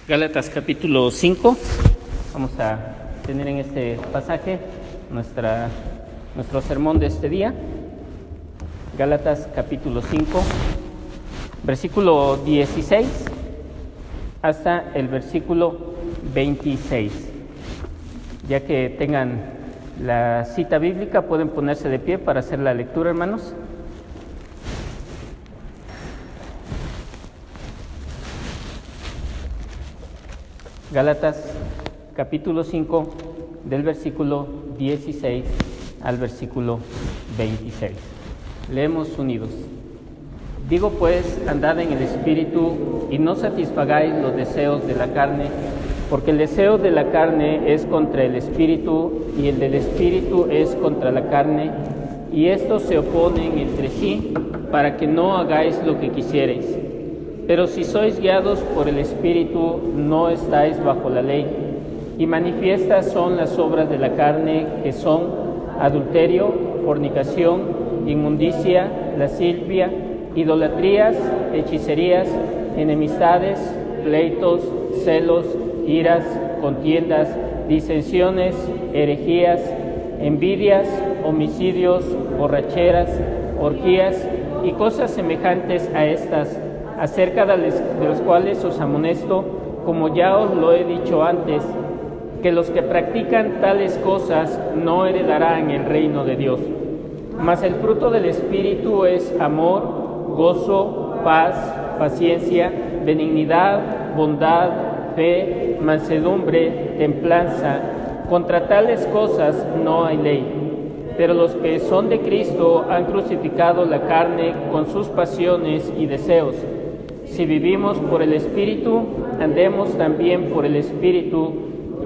Gálatas capítulo 5, vamos a tener en este pasaje nuestro sermón de este día. Gálatas capítulo 5, versículo 16 hasta el versículo 26. Ya que tengan la cita bíblica, pueden ponerse de pie para hacer la lectura, hermanos. Gálatas capítulo 5 del versículo 16 al versículo 26. Leemos unidos. Digo pues, andad en el Espíritu y no satisfagáis los deseos de la carne, porque el deseo de la carne es contra el Espíritu y el del Espíritu es contra la carne, y estos se oponen entre sí para que no hagáis lo que quisierais. Pero si sois guiados por el Espíritu, no estáis bajo la ley. Y manifiestas son las obras de la carne, que son adulterio, fornicación, inmundicia, lascivia, idolatrías, hechicerías, enemistades, pleitos, celos, iras, contiendas, disensiones, herejías, envidias, homicidios, borracheras, orgías y cosas semejantes a estas, acerca de los cuales os amonesto, como ya os lo he dicho antes, que los que practican tales cosas no heredarán el reino de Dios. Mas el fruto del Espíritu es amor, gozo, paz, paciencia, benignidad, bondad, fe, mansedumbre, templanza. Contra tales cosas no hay ley. Pero los que son de Cristo han crucificado la carne con sus pasiones y deseos. Si vivimos por el Espíritu, andemos también por el Espíritu,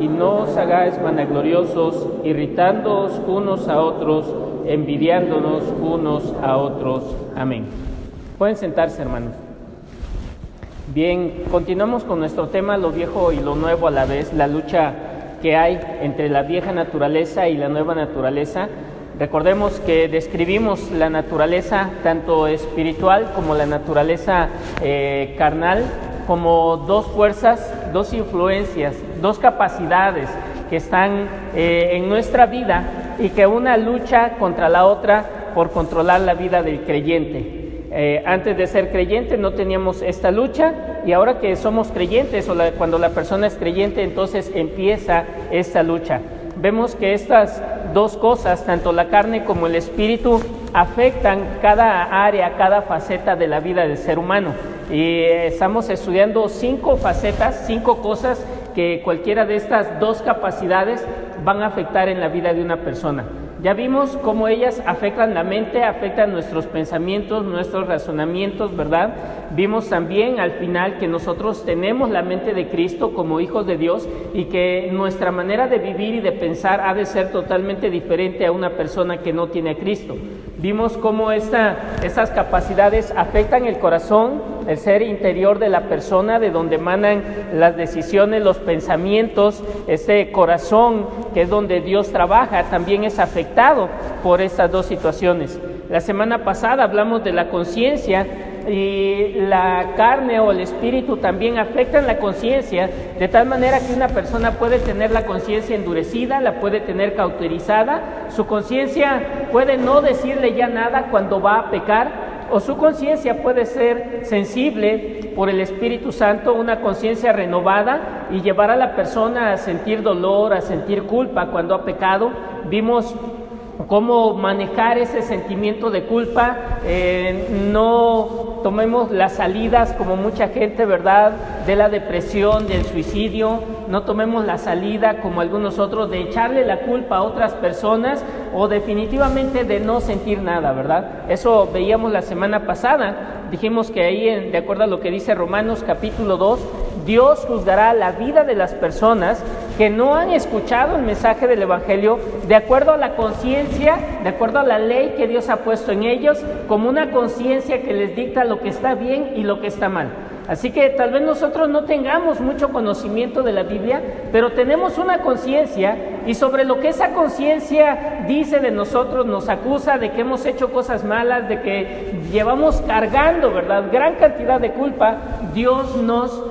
y no os hagáis vanagloriosos, irritándoos unos a otros, envidiándonos unos a otros. Amén. Pueden sentarse, hermanos. Bien, continuamos con nuestro tema, lo viejo y lo nuevo a la vez, la lucha que hay entre la vieja naturaleza y la nueva naturaleza. Recordemos que describimos la naturaleza tanto espiritual como la naturaleza carnal como dos fuerzas, dos influencias, dos capacidades que están en nuestra vida y que una lucha contra la otra por controlar la vida del creyente. Antes de ser creyente no teníamos esta lucha, y ahora que somos creyentes cuando la persona es creyente, entonces empieza esta lucha. Vemos que estas dos cosas, tanto la carne como el espíritu, afectan cada área, cada faceta de la vida del ser humano. Y estamos estudiando 5 facetas, 5 cosas que cualquiera de estas dos capacidades van a afectar en la vida de una persona. Ya vimos cómo ellas afectan la mente, afectan nuestros pensamientos, nuestros razonamientos, ¿verdad? Vimos también al final que nosotros tenemos la mente de Cristo como hijos de Dios y que nuestra manera de vivir y de pensar ha de ser totalmente diferente a una persona que no tiene a Cristo. Vimos cómo estas capacidades afectan el corazón, el ser interior de la persona, de donde emanan las decisiones, los pensamientos. Ese corazón, que es donde Dios trabaja, también es afectado por estas dos situaciones. La semana pasada hablamos de la conciencia, y la carne o el espíritu también afectan la conciencia, de tal manera que una persona puede tener la conciencia endurecida, la puede tener cauterizada, su conciencia puede no decirle ya nada cuando va a pecar, o su conciencia puede ser sensible por el Espíritu Santo, una conciencia renovada, y llevar a la persona a sentir dolor, a sentir culpa cuando ha pecado. Vimos cómo manejar ese sentimiento de culpa, no tomemos las salidas como mucha gente, ¿verdad?, de la depresión, del suicidio. No tomemos la salida como algunos otros de echarle la culpa a otras personas o definitivamente de no sentir nada, ¿verdad? Eso veíamos la semana pasada. Dijimos que ahí, de acuerdo a lo que dice Romanos capítulo 2, Dios juzgará la vida de las personas que no han escuchado el mensaje del Evangelio de acuerdo a la conciencia, de acuerdo a la ley que Dios ha puesto en ellos, como una conciencia que les dicta lo que está bien y lo que está mal. Así que tal vez nosotros no tengamos mucho conocimiento de la Biblia, pero tenemos una conciencia, y sobre lo que esa conciencia dice de nosotros, nos acusa de que hemos hecho cosas malas, de que llevamos cargando, ¿verdad?, gran cantidad de culpa. Dios nos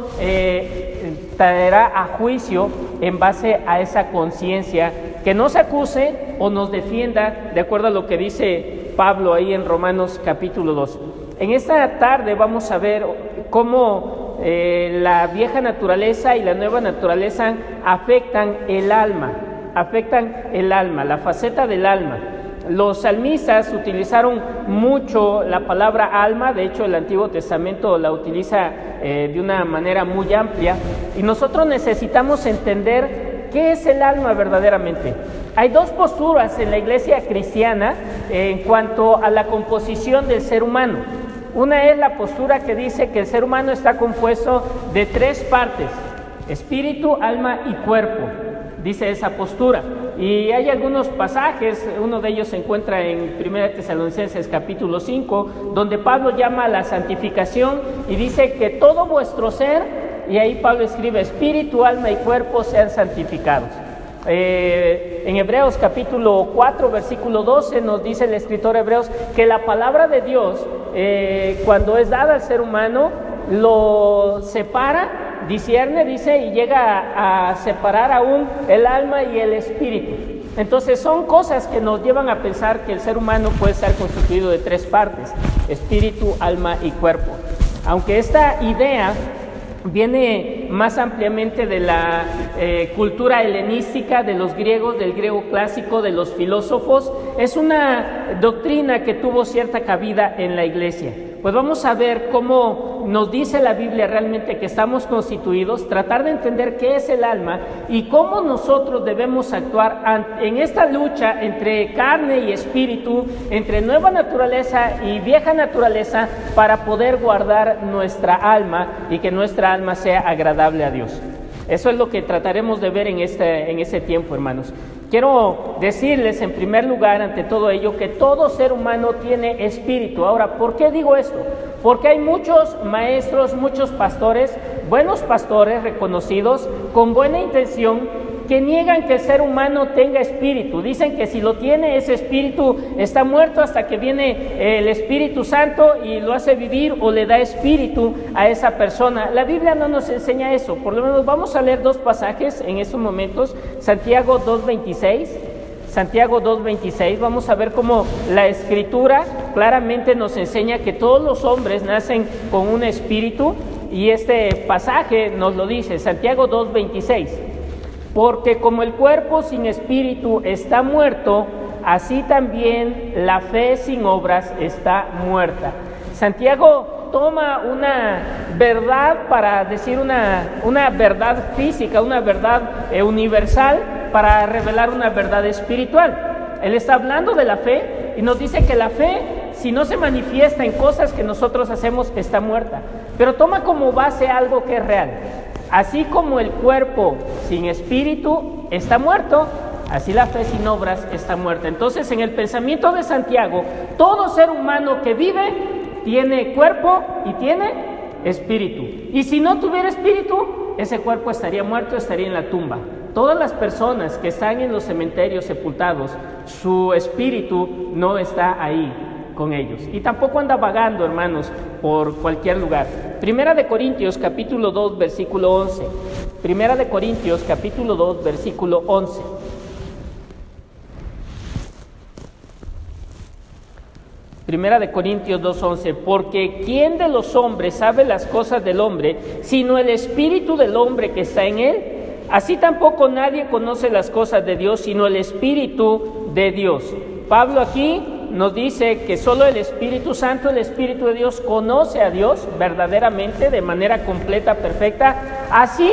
traerá a juicio en base a esa conciencia, que nos acuse o nos defienda, de acuerdo a lo que dice Pablo ahí en Romanos capítulo 2. En esta tarde vamos a ver cómo la vieja naturaleza y la nueva naturaleza afectan el alma, la faceta del alma. Los salmistas utilizaron mucho la palabra alma, de hecho el Antiguo Testamento la utiliza de una manera muy amplia, y nosotros necesitamos entender qué es el alma verdaderamente. Hay dos posturas en la iglesia cristiana en cuanto a la composición del ser humano. Una es la postura que dice que el ser humano está compuesto de tres partes: espíritu, alma y cuerpo, dice esa postura. Y hay algunos pasajes, uno de ellos se encuentra en 1 Tesalonicenses capítulo 5, donde Pablo llama a la santificación y dice que todo vuestro ser, y ahí Pablo escribe, espíritu, alma y cuerpo sean santificados. En Hebreos capítulo 4 versículo 12 nos dice el escritor Hebreos que la palabra de Dios, cuando es dada al ser humano, lo separa, discierne, dice, y llega a separar aún el alma y el espíritu. Entonces son cosas que nos llevan a pensar que el ser humano puede estar constituido de tres partes: espíritu, alma y cuerpo. Aunque esta idea viene más ampliamente de la cultura helenística, de los griegos, del griego clásico, de los filósofos, es una doctrina que tuvo cierta cabida en la iglesia. Pues vamos a ver cómo nos dice la Biblia realmente que estamos constituidos, tratar de entender qué es el alma y cómo nosotros debemos actuar en esta lucha entre carne y espíritu, entre nueva naturaleza y vieja naturaleza, para poder guardar nuestra alma y que nuestra alma sea agradable a Dios. Eso es lo que trataremos de ver en este tiempo, hermanos. Quiero decirles en primer lugar, ante todo ello, que todo ser humano tiene espíritu. Ahora, ¿por qué digo esto? Porque hay muchos maestros, muchos pastores, buenos pastores reconocidos, con buena intención, que niegan que el ser humano tenga espíritu. Dicen que si lo tiene, ese espíritu está muerto hasta que viene el Espíritu Santo y lo hace vivir o le da espíritu a esa persona. La Biblia no nos enseña eso. Por lo menos vamos a leer dos pasajes en estos momentos. Santiago 2:26, vamos a ver cómo la Escritura claramente nos enseña que todos los hombres nacen con un espíritu, y este pasaje nos lo dice, Santiago 2:26. Porque como el cuerpo sin espíritu está muerto, así también la fe sin obras está muerta. Santiago toma una verdad para decir una verdad física, una verdad universal, para revelar una verdad espiritual. Él está hablando de la fe y nos dice que la fe, si no se manifiesta en cosas que nosotros hacemos, está muerta. Pero toma como base algo que es real. Así como el cuerpo sin espíritu está muerto, así la fe sin obras está muerta. Entonces, en el pensamiento de Santiago, todo ser humano que vive tiene cuerpo y tiene espíritu. Y si no tuviera espíritu, ese cuerpo estaría muerto, estaría en la tumba. Todas las personas que están en los cementerios sepultados, su espíritu no está ahí con ellos, y tampoco anda vagando, hermanos, por cualquier lugar. Primera de Corintios capítulo 2 versículo 11. Primera de Corintios capítulo 2 versículo 11. Primera de Corintios 2:11. Porque ¿quién de los hombres sabe las cosas del hombre, sino el espíritu del hombre que está en él? Así tampoco nadie conoce las cosas de Dios, sino el Espíritu de Dios. Pablo aquí nos dice que solo el Espíritu Santo, el Espíritu de Dios, conoce a Dios verdaderamente, de manera completa, perfecta, así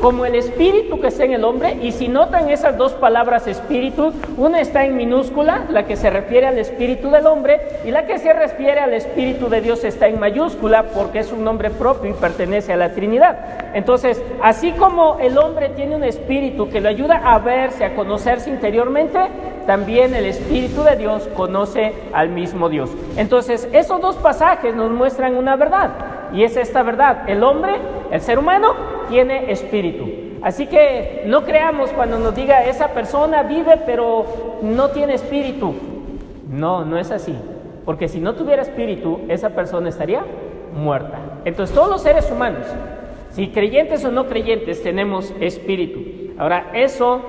como el espíritu que está en el hombre. Y si notan esas dos palabras espíritu, una está en minúscula, la que se refiere al espíritu del hombre, y la que se refiere al Espíritu de Dios está en mayúscula, porque es un nombre propio y pertenece a la Trinidad. Entonces, así como el hombre tiene un espíritu que lo ayuda a verse, a conocerse interiormente, también el Espíritu de Dios conoce al mismo Dios. Entonces, esos dos pasajes nos muestran una verdad, y es esta verdad: el hombre, el ser humano, tiene espíritu. Así que no creamos cuando nos diga esa persona vive pero no tiene espíritu. No, no es así, porque si no tuviera espíritu, esa persona estaría muerta. Entonces, todos los seres humanos, Si creyentes o no creyentes tenemos espíritu. Ahora, eso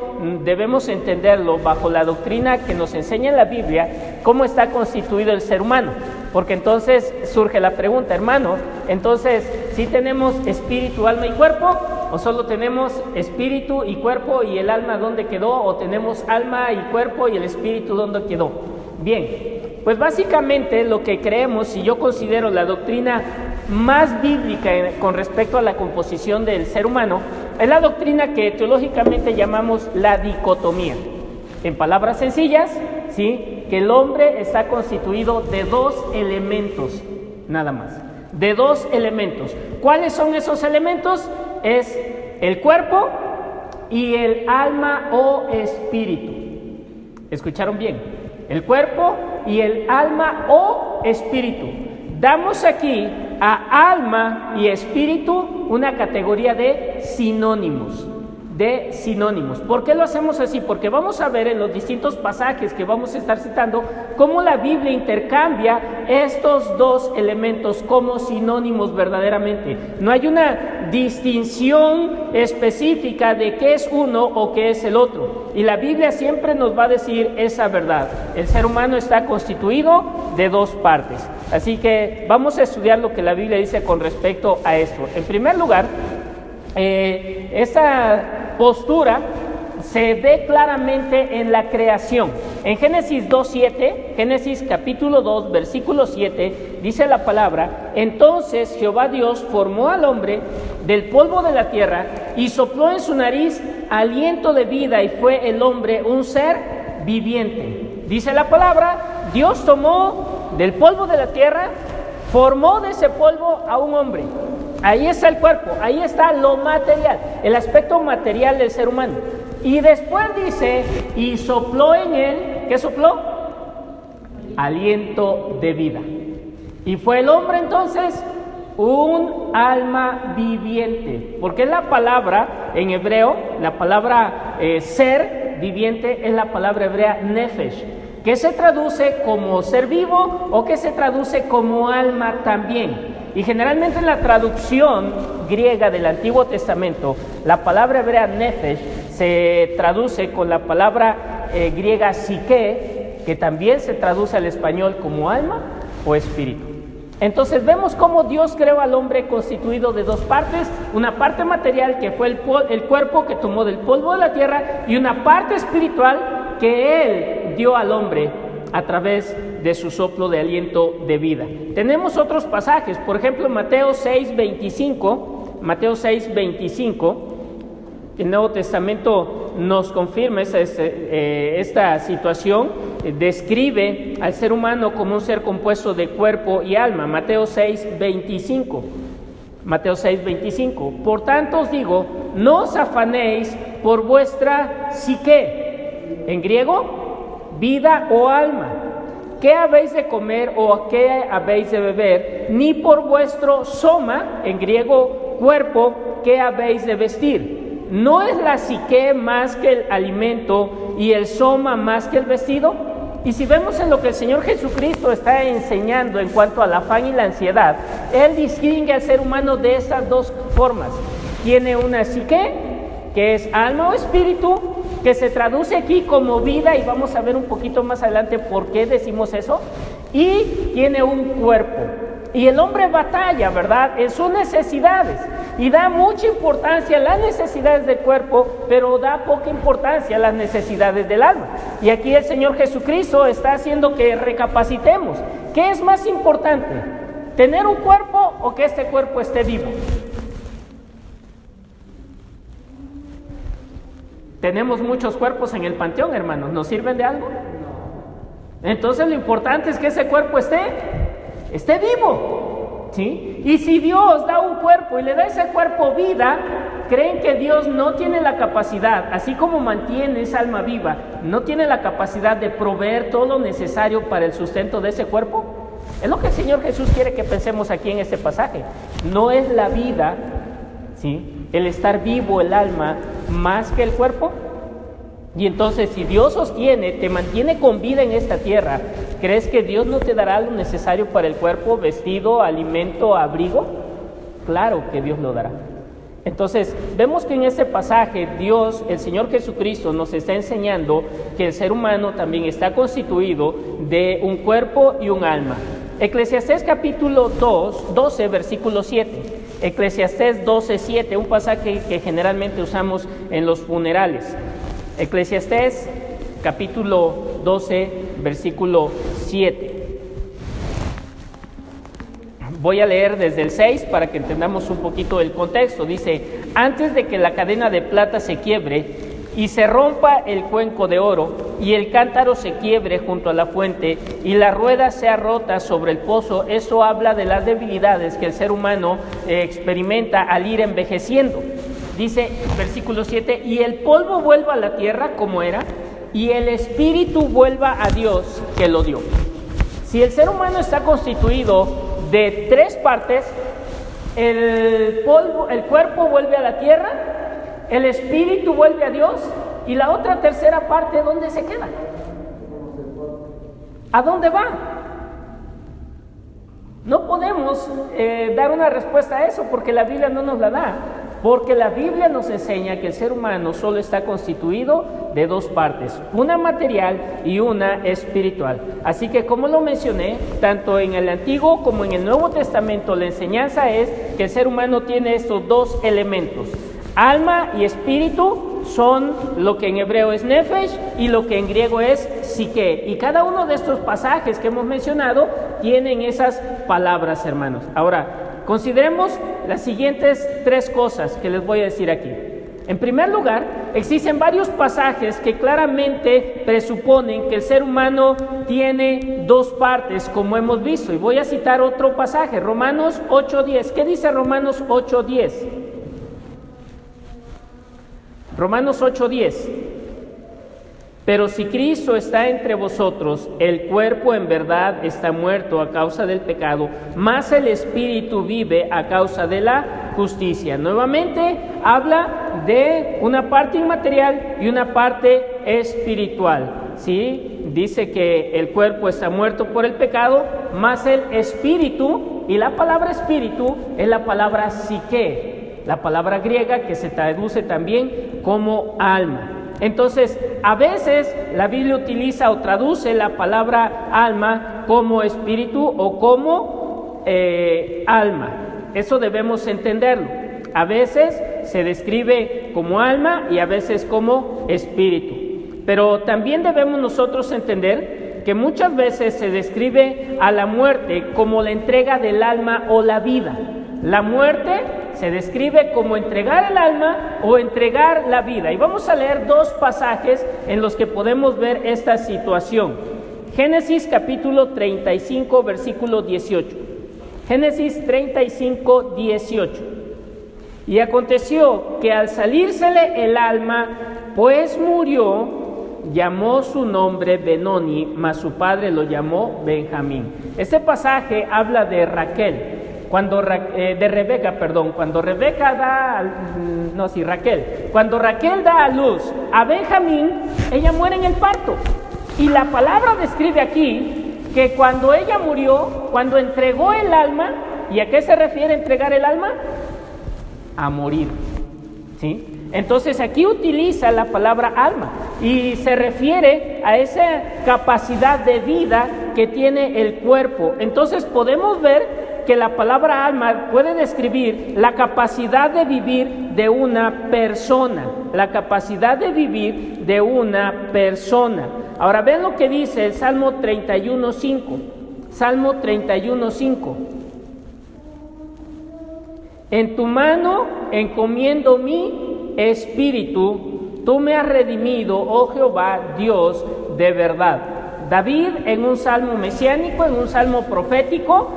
debemos entenderlo bajo la doctrina que nos enseña en la Biblia, cómo está constituido el ser humano. Porque entonces surge la pregunta, hermano, entonces, ¿sí tenemos espíritu, alma y cuerpo? ¿O solo tenemos espíritu y cuerpo y el alma dónde quedó? ¿O tenemos alma y cuerpo y el espíritu dónde quedó? Bien, pues básicamente lo que creemos, y yo considero la doctrina más bíblica con respecto a la composición del ser humano, es la doctrina que teológicamente llamamos la dicotomía. En palabras sencillas, ¿sí?, que el hombre está constituido de dos elementos, nada más, de dos elementos. ¿Cuáles son esos elementos? Es el cuerpo y el alma o espíritu. ¿Escucharon bien? El cuerpo y el alma o espíritu. Damos aquí a alma y espíritu una categoría de sinónimos. ¿Por qué lo hacemos así? Porque vamos a ver en los distintos pasajes que vamos a estar citando cómo la Biblia intercambia estos dos elementos como sinónimos verdaderamente. No hay una distinción específica de qué es uno o qué es el otro. Y la Biblia siempre nos va a decir esa verdad. El ser humano está constituido de dos partes. Así que vamos a estudiar lo que la Biblia dice con respecto a esto. En primer lugar, esta postura se ve claramente en la creación. En Génesis 2:7, Génesis capítulo 2, versículo 7, dice la palabra: entonces Jehová Dios formó al hombre del polvo de la tierra y sopló en su nariz aliento de vida, y fue el hombre un ser viviente. Dice la palabra, Dios tomó del polvo de la tierra, formó de ese polvo a un hombre. Ahí está el cuerpo, ahí está lo material, el aspecto material del ser humano. Y después dice, y sopló en él, ¿qué sopló? Aliento de vida. Y fue el hombre entonces un alma viviente, porque la palabra en hebreo, la palabra ser viviente es la palabra hebrea nefesh, que se traduce como ser vivo o que se traduce como alma también. Y generalmente en la traducción griega del Antiguo Testamento, la palabra hebrea nefesh se traduce con la palabra griega psique, que también se traduce al español como alma o espíritu. Entonces vemos cómo Dios creó al hombre constituido de dos partes, una parte material que fue el cuerpo que tomó del polvo de la tierra, y una parte espiritual que Él dio al hombre a través de su soplo de aliento de vida. Tenemos otros pasajes, por ejemplo Mateo 6:25, el Nuevo Testamento nos confirma esta situación, describe al ser humano como un ser compuesto de cuerpo y alma. Mateo 6:25, por tanto os digo, no os afanéis por vuestra psique, en griego, vida o alma, qué habéis de comer o qué habéis de beber, ni por vuestro soma, en griego, cuerpo, qué habéis de vestir. ¿No es la psique más que el alimento y el soma más que el vestido? Y si vemos en lo que el Señor Jesucristo está enseñando en cuanto al afán y la ansiedad, Él distingue al ser humano de estas dos formas. Tiene una psique, que es alma o espíritu, que se traduce aquí como vida, y vamos a ver un poquito más adelante por qué decimos eso, y tiene un cuerpo. Y el hombre batalla, ¿verdad?, en sus necesidades, y da mucha importancia a las necesidades del cuerpo, pero da poca importancia a las necesidades del alma. Y aquí el Señor Jesucristo está haciendo que recapacitemos. ¿Qué es más importante? ¿Tener un cuerpo o que este cuerpo esté vivo? Tenemos muchos cuerpos en el panteón, hermanos. ¿Nos sirven de algo? Entonces lo importante es que ese cuerpo esté vivo, ¿sí? Y si Dios da un cuerpo y le da a ese cuerpo vida, ¿creen que Dios no tiene la capacidad, así como mantiene esa alma viva, no tiene la capacidad de proveer todo lo necesario para el sustento de ese cuerpo? Es lo que el Señor Jesús quiere que pensemos aquí en este pasaje. No es la vida, ¿sí?, el estar vivo, el alma, más que el cuerpo. Y entonces, si Dios sostiene, te mantiene con vida en esta tierra, ¿crees que Dios no te dará lo necesario para el cuerpo? Vestido, alimento, abrigo. Claro que Dios lo dará. Entonces, vemos que en este pasaje Dios, el Señor Jesucristo, nos está enseñando que el ser humano también está constituido de un cuerpo y un alma. Eclesiastés capítulo 12, versículo 7. Eclesiastés 12:7, un pasaje que generalmente usamos en los funerales. Eclesiastés capítulo 12, versículo 7. Voy a leer desde el 6 para que entendamos un poquito el contexto. Dice: antes de que la cadena de plata se quiebre y se rompa el cuenco de oro y el cántaro se quiebre junto a la fuente y la rueda sea rota sobre el pozo. Eso habla de las debilidades que el ser humano experimenta al ir envejeciendo. Dice versículo 7: y el polvo vuelva a la tierra como era y el espíritu vuelva a Dios que lo dio. Si el ser humano está constituido de tres partes, el cuerpo vuelve a la tierra, el espíritu vuelve a Dios, y la otra tercera parte, ¿dónde se queda? ¿A dónde va? No podemos dar una respuesta a eso porque la Biblia no nos la da, porque la Biblia nos enseña que el ser humano solo está constituido de dos partes, una material y una espiritual. Así que, como lo mencioné, tanto en el Antiguo como en el Nuevo Testamento, la enseñanza es que el ser humano tiene estos dos elementos. Alma y espíritu son lo que en hebreo es nefesh y lo que en griego es psique. Y cada uno de estos pasajes que hemos mencionado tienen esas palabras, hermanos. Ahora, consideremos las siguientes tres cosas que les voy a decir aquí. En primer lugar, existen varios pasajes que claramente presuponen que el ser humano tiene dos partes, como hemos visto. Y voy a citar otro pasaje, Romanos 8:10. ¿Qué dice Romanos 8:10? Romanos 8:10. Pero si Cristo está entre vosotros, el cuerpo en verdad está muerto a causa del pecado, mas el espíritu vive a causa de la justicia. Nuevamente habla de una parte inmaterial y una parte espiritual, ¿sí? Dice que el cuerpo está muerto por el pecado, mas el espíritu, y la palabra espíritu es la palabra psique, la palabra griega que se traduce también como alma. Entonces, a veces la Biblia utiliza o traduce la palabra alma como espíritu o como alma. Eso debemos entenderlo. A veces se describe como alma y a veces como espíritu. Pero también debemos nosotros entender que muchas veces se describe a la muerte como la entrega del alma o la vida. La muerte se describe como entregar el alma o entregar la vida. Y vamos a leer dos pasajes en los que podemos ver esta situación. Génesis capítulo 35, versículo 18. Génesis 35, 18. Y aconteció que al salírsele el alma, pues murió, llamó su nombre Benoni, mas su padre lo llamó Benjamín. Este pasaje habla de Raquel. Cuando Raquel da a luz a Benjamín, ella muere en el parto. Y la palabra describe aquí que cuando ella murió, cuando entregó el alma, ¿y a qué se refiere entregar el alma? A morir, ¿sí? Entonces aquí utiliza la palabra alma y se refiere a esa capacidad de vida que tiene el cuerpo. Entonces podemos ver que la palabra alma puede describir la capacidad de vivir de una persona, la capacidad de vivir de una persona. Ahora ven lo que dice el Salmo 31:5. Salmo 31:5. En tu mano encomiendo mi espíritu, tú me has redimido, oh Jehová, Dios de verdad. David, en un salmo mesiánico, en un salmo profético,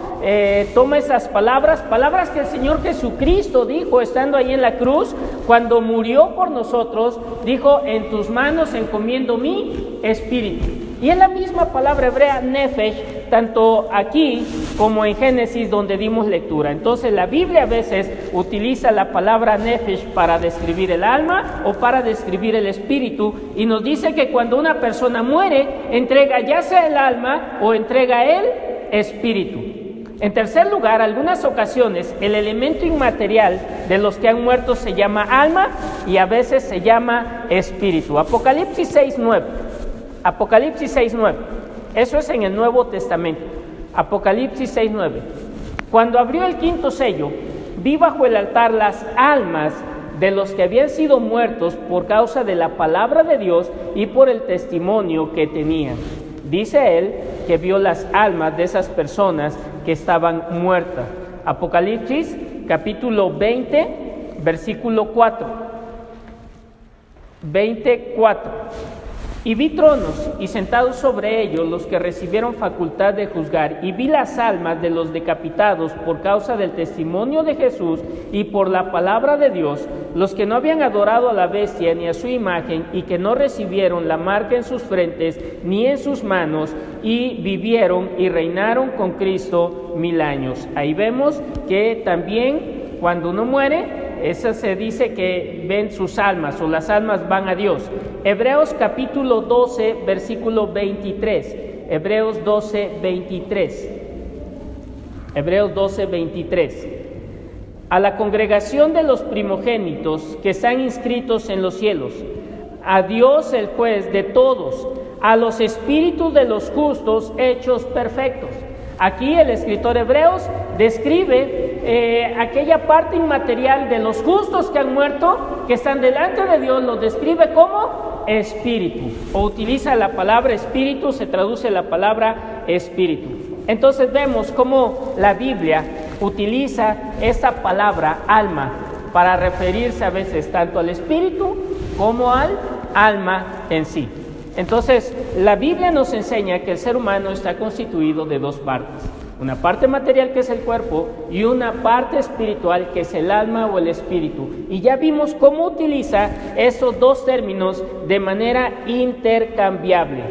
toma esas palabras que el Señor Jesucristo dijo estando ahí en la cruz, cuando murió por nosotros, dijo: en tus manos encomiendo mi espíritu. Y es la misma palabra hebrea nefesh, tanto aquí como en Génesis donde dimos lectura. Entonces la Biblia a veces utiliza la palabra nefesh para describir el alma o para describir el espíritu, y nos dice que cuando una persona muere, entrega ya sea el alma o entrega el espíritu. En tercer lugar, algunas ocasiones el elemento inmaterial de los que han muerto se llama alma y a veces se llama espíritu. Apocalipsis 6:9. Apocalipsis 6:9. Eso es en el Nuevo Testamento. Apocalipsis 6:9. Cuando abrió el quinto sello, vi bajo el altar las almas de los que habían sido muertos por causa de la palabra de Dios y por el testimonio que tenían. Dice él que vio las almas de esas personas que estaban muertas. Apocalipsis capítulo 20, versículo 4. 24. Y vi tronos y sentados sobre ellos los que recibieron facultad de juzgar, y vi las almas de los decapitados por causa del testimonio de Jesús y por la palabra de Dios, los que no habían adorado a la bestia ni a su imagen y que no recibieron la marca en sus frentes ni en sus manos, y vivieron y reinaron con Cristo 1000 años. Ahí vemos que también cuando uno muere, esa se dice que ven sus almas o las almas van a Dios. Hebreos capítulo 12, versículo 23. Hebreos 12, 23. Hebreos 12, 23. A la congregación de los primogénitos que están inscritos en los cielos, a Dios el juez de todos, a los espíritus de los justos hechos perfectos. Aquí el escritor Hebreos describe aquella parte inmaterial de los justos que han muerto, que están delante de Dios, los describe como espíritu, o utiliza la palabra espíritu, se traduce la palabra espíritu. Entonces vemos cómo la Biblia utiliza esta palabra alma para referirse a veces tanto al espíritu como al alma en sí. Entonces, la Biblia nos enseña que el ser humano está constituido de dos partes. Una parte material, que es el cuerpo, y una parte espiritual, que es el alma o el espíritu. Y ya vimos cómo utiliza esos dos términos de manera intercambiable,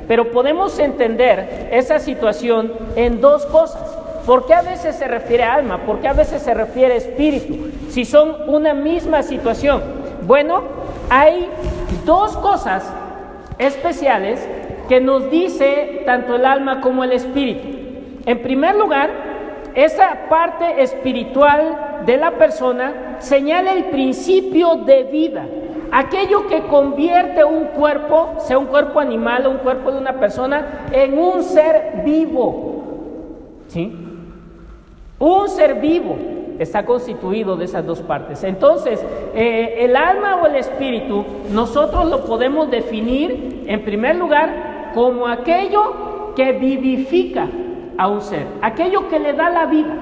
Pero podemos entender esa situación en dos cosas. ¿Por qué a veces se refiere a alma? ¿Por qué a veces se refiere a espíritu? Si son una misma situación. Bueno, hay dos cosas especiales que nos dice tanto el alma como el espíritu. En primer lugar, esa parte espiritual de la persona señala el principio de vida, aquello que convierte un cuerpo, sea un cuerpo animal o un cuerpo de una persona, en un ser vivo. ¿Sí? Un ser vivo está constituido de esas dos partes. Entonces, el alma o el espíritu, nosotros lo podemos definir, en primer lugar, como aquello que vivifica a un ser, aquello que le da la vida.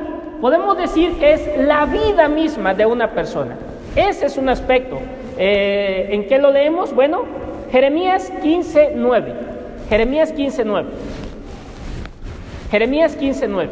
Podemos decir que es la vida misma de una persona. Ese es un aspecto. ¿En qué lo leemos? Bueno, Jeremías 15:9. Jeremías 15:9. Jeremías 15:9.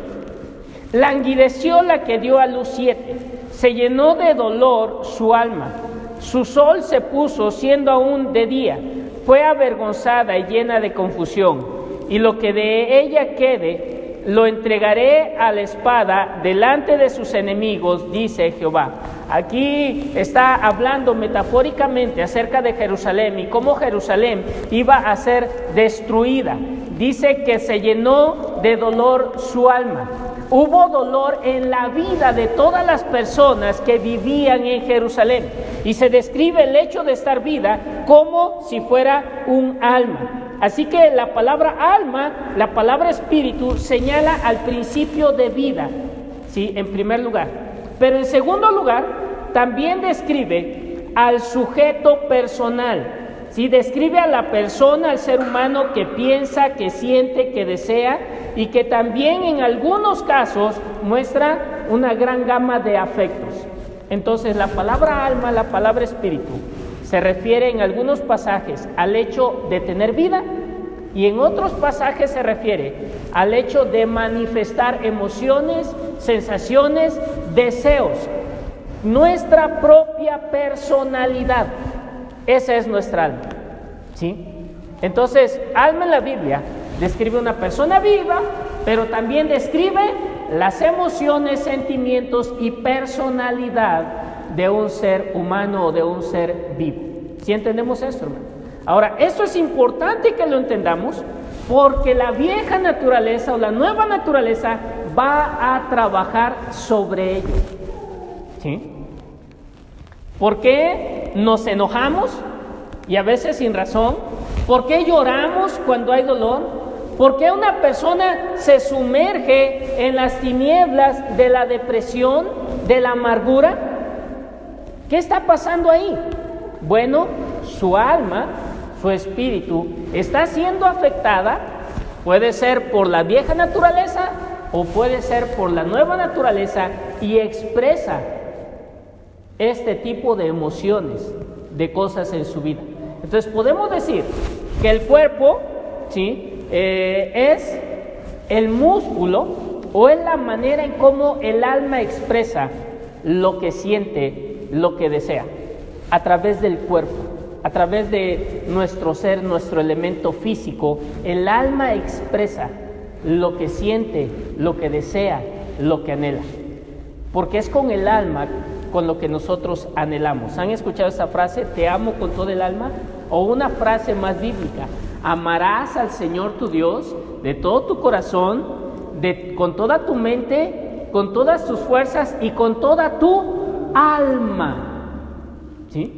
Languideció la que dio a luz 7, se llenó de dolor su alma, su sol se puso siendo aún de día, fue avergonzada y llena de confusión, y lo que de ella quede lo entregaré a la espada delante de sus enemigos, dice Jehová. Aquí está hablando metafóricamente acerca de Jerusalén y cómo Jerusalén iba a ser destruida. Dice que se llenó de dolor su alma. Hubo dolor en la vida de todas las personas que vivían en Jerusalén, y se describe el hecho de estar vida como si fuera un alma. Así que la palabra alma, la palabra espíritu, señala al principio de vida, ¿sí? En primer lugar. Pero en segundo lugar, también describe al sujeto personal, ¿sí? Describe a la persona, al ser humano que piensa, que siente, que desea, y que también en algunos casos muestra una gran gama de afectos. Entonces, la palabra alma, la palabra espíritu, se refiere en algunos pasajes al hecho de tener vida, y en otros pasajes se refiere al hecho de manifestar emociones, sensaciones, deseos, nuestra propia personalidad. Esa es nuestra alma, ¿sí? Entonces, alma en la Biblia describe una persona viva, pero también describe las emociones, sentimientos y personalidad de un ser humano o de un ser vivo. ¿Sí entendemos esto, hermano? Ahora, esto es importante que lo entendamos, porque la vieja naturaleza o la nueva naturaleza va a trabajar sobre ello. ¿Sí? ¿Por qué nos enojamos? Y a veces sin razón. ¿Por qué lloramos cuando hay dolor? ¿Por qué una persona se sumerge en las tinieblas de la depresión, de la amargura? ¿Qué está pasando ahí? Bueno, su alma, su espíritu, está siendo afectada, puede ser por la vieja naturaleza o puede ser por la nueva naturaleza, y expresa este tipo de emociones, de cosas en su vida. Entonces podemos decir que el cuerpo, ¿sí?, es el músculo o es la manera en cómo el alma expresa lo que siente, lo que desea, a través del cuerpo, a través de nuestro ser, nuestro elemento físico. El alma expresa lo que siente, lo que desea, lo que anhela, porque es con el alma con lo que nosotros anhelamos. ¿Han escuchado esa frase, te amo con todo el alma? O una frase más bíblica, amarás al Señor tu Dios de todo tu corazón, con toda tu mente, con todas tus fuerzas y con toda tu alma. ¿Sí?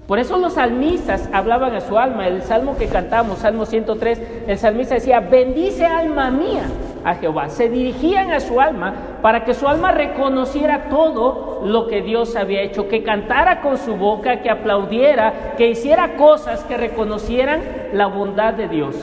Por eso los salmistas hablaban a su alma. El salmo que cantamos, Salmo 103, el salmista decía, bendice alma mía a Jehová. Se dirigían a su alma para que su alma reconociera todo lo que Dios había hecho, que cantara con su boca, que aplaudiera, que hiciera cosas que reconocieran la bondad de Dios.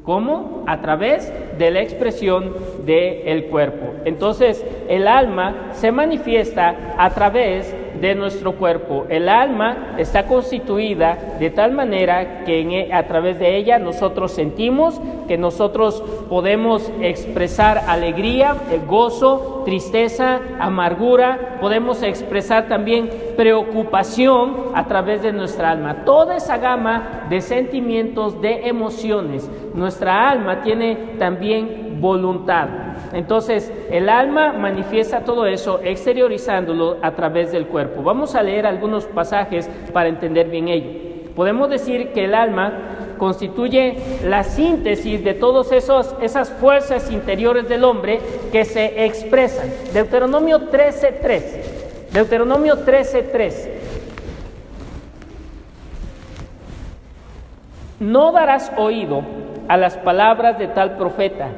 ¿Cómo? A través de la expresión del cuerpo. Entonces, el alma se manifiesta a través de nuestro cuerpo. El alma está constituida de tal manera que a través de ella nosotros sentimos, que nosotros podemos expresar alegría, gozo, tristeza, amargura, podemos expresar también preocupación a través de nuestra alma. Toda esa gama de sentimientos, de emociones. Nuestra alma tiene también voluntad. Entonces, el alma manifiesta todo eso exteriorizándolo a través del cuerpo. Vamos a leer algunos pasajes para entender bien ello. Podemos decir que el alma constituye la síntesis de todas esas fuerzas interiores del hombre que se expresan. Deuteronomio 13:3. Deuteronomio 13:3. No darás oído a las palabras de tal profeta,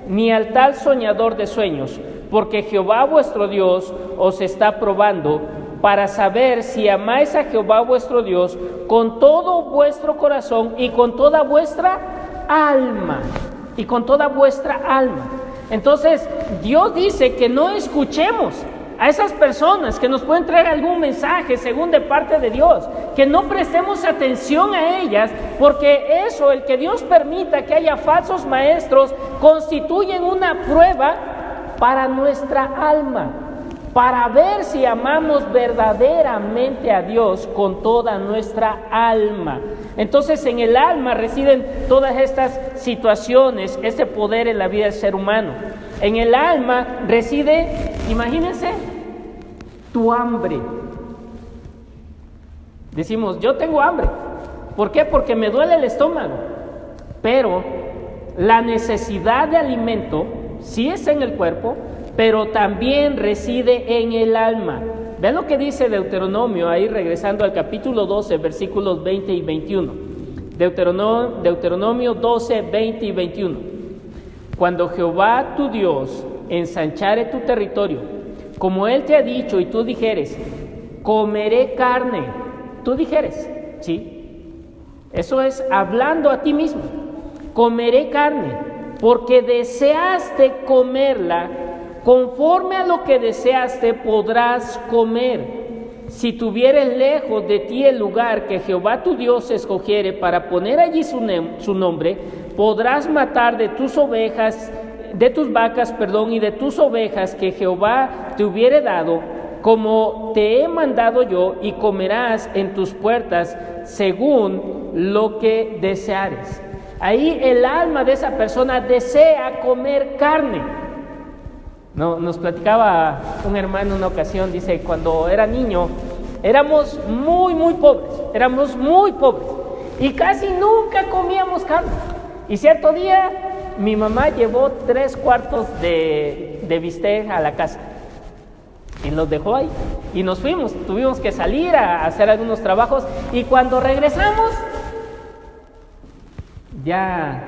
ni al tal soñador de sueños, porque Jehová vuestro Dios os está probando para saber si amáis a Jehová vuestro Dios con todo vuestro corazón y con toda vuestra alma. Y con toda vuestra alma. Entonces, Dios dice que no escuchemos a esas personas que nos pueden traer algún mensaje según de parte de Dios, que no prestemos atención a ellas, porque eso, el que Dios permita que haya falsos maestros, constituyen una prueba para nuestra alma, para ver si amamos verdaderamente a Dios con toda nuestra alma. Entonces, en el alma residen todas estas situaciones, este poder en la vida del ser humano. En el alma reside, imagínense, tu hambre. Decimos, yo tengo hambre. ¿Por qué? Porque me duele el estómago. Pero la necesidad de alimento sí es en el cuerpo, pero también reside en el alma. Vean lo que dice Deuteronomio, ahí regresando al capítulo 12, versículos 20 y 21. Deuteronomio 12, 20 y 21. Cuando Jehová tu Dios ensanchare tu territorio, como Él te ha dicho, y tú dijeres, comeré carne. Tú dijeres, ¿sí? Eso es hablando a ti mismo. Comeré carne, porque deseaste comerla. Conforme a lo que deseaste podrás comer. Si tuvieres lejos de ti el lugar que Jehová tu Dios escogiere para poner allí su nombre, podrás matar de tus ovejas, de tus vacas, y de tus ovejas que Jehová te hubiere dado, como te he mandado yo, y comerás en tus puertas según lo que deseares. Ahí el alma de esa persona desea comer carne. No, nos platicaba un hermano en una ocasión, dice, cuando era niño, éramos muy pobres, y casi nunca comíamos carne. Y cierto día mi mamá llevó 3/4 de bistec a la casa y los dejó ahí. Y nos fuimos, tuvimos que salir a hacer algunos trabajos, y cuando regresamos, ya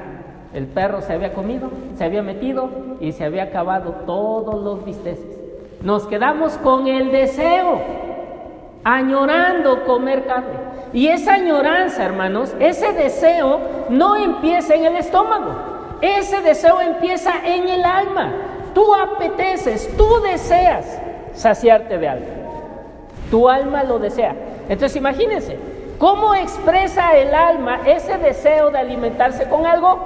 el perro se había comido, se había metido y se había acabado todos los bisteces. Nos quedamos con el deseo, añorando comer carne. Y esa añoranza, hermanos, ese deseo no empieza en el estómago, ese deseo empieza en el alma. Tú apeteces, tú deseas saciarte de algo, tu alma lo desea. Entonces imagínense, ¿cómo expresa el alma ese deseo de alimentarse con algo?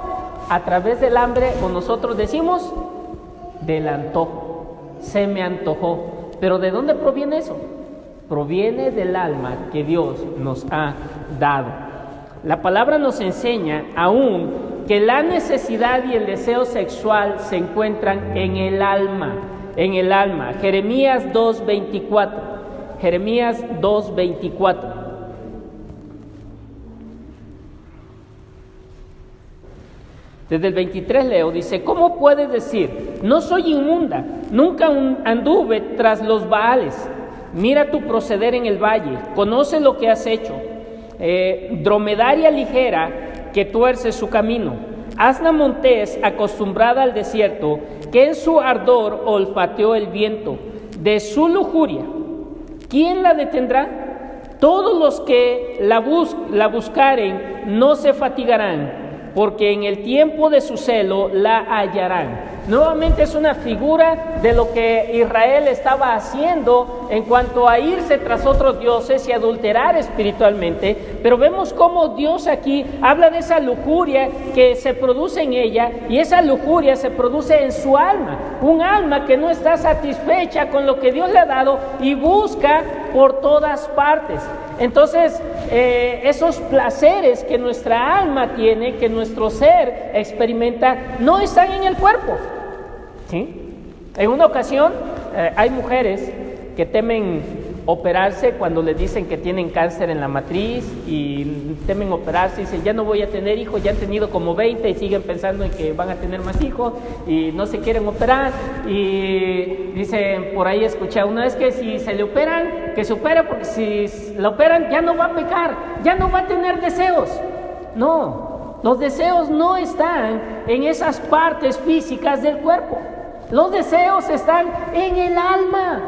A través del hambre, o nosotros decimos, del antojo. Se me antojó. ¿Pero de dónde proviene eso? Proviene del alma que Dios nos ha dado. La palabra nos enseña aún que la necesidad y el deseo sexual se encuentran en el alma. En el alma. Jeremías 2:24. Jeremías 2:24. Desde el 23 leo, dice: ¿cómo puedes decir, no soy inmunda, nunca anduve tras los Baales? Mira tu proceder en el valle, conoce lo que has hecho. Dromedaria ligera que tuerce su camino, asna montés acostumbrada al desierto, que en su ardor olfateó el viento de su lujuria. ¿Quién la detendrá? Todos los que la buscaren no se fatigarán, porque en el tiempo de su celo la hallarán. Nuevamente es una figura de lo que Israel estaba haciendo en cuanto a irse tras otros dioses y adulterar espiritualmente, pero vemos cómo Dios aquí habla de esa lujuria que se produce en ella, y esa lujuria se produce en su alma, un alma que no está satisfecha con lo que Dios le ha dado y busca por todas partes. Entonces, esos placeres que nuestra alma tiene, que nuestro ser experimenta, no están en el cuerpo, ¿sí? En una ocasión, hay mujeres que temen operarse cuando les dicen que tienen cáncer en la matriz, y temen operarse y dicen: ya no voy a tener hijos, ya han tenido como 20 y siguen pensando en que van a tener más hijos y no se quieren operar. Y dicen, por ahí escuché una vez, que si se le operan, que se opere, porque si la operan ya no va a pecar, ya no va a tener deseos. No, los deseos no están en esas partes físicas del cuerpo, los deseos están en el alma,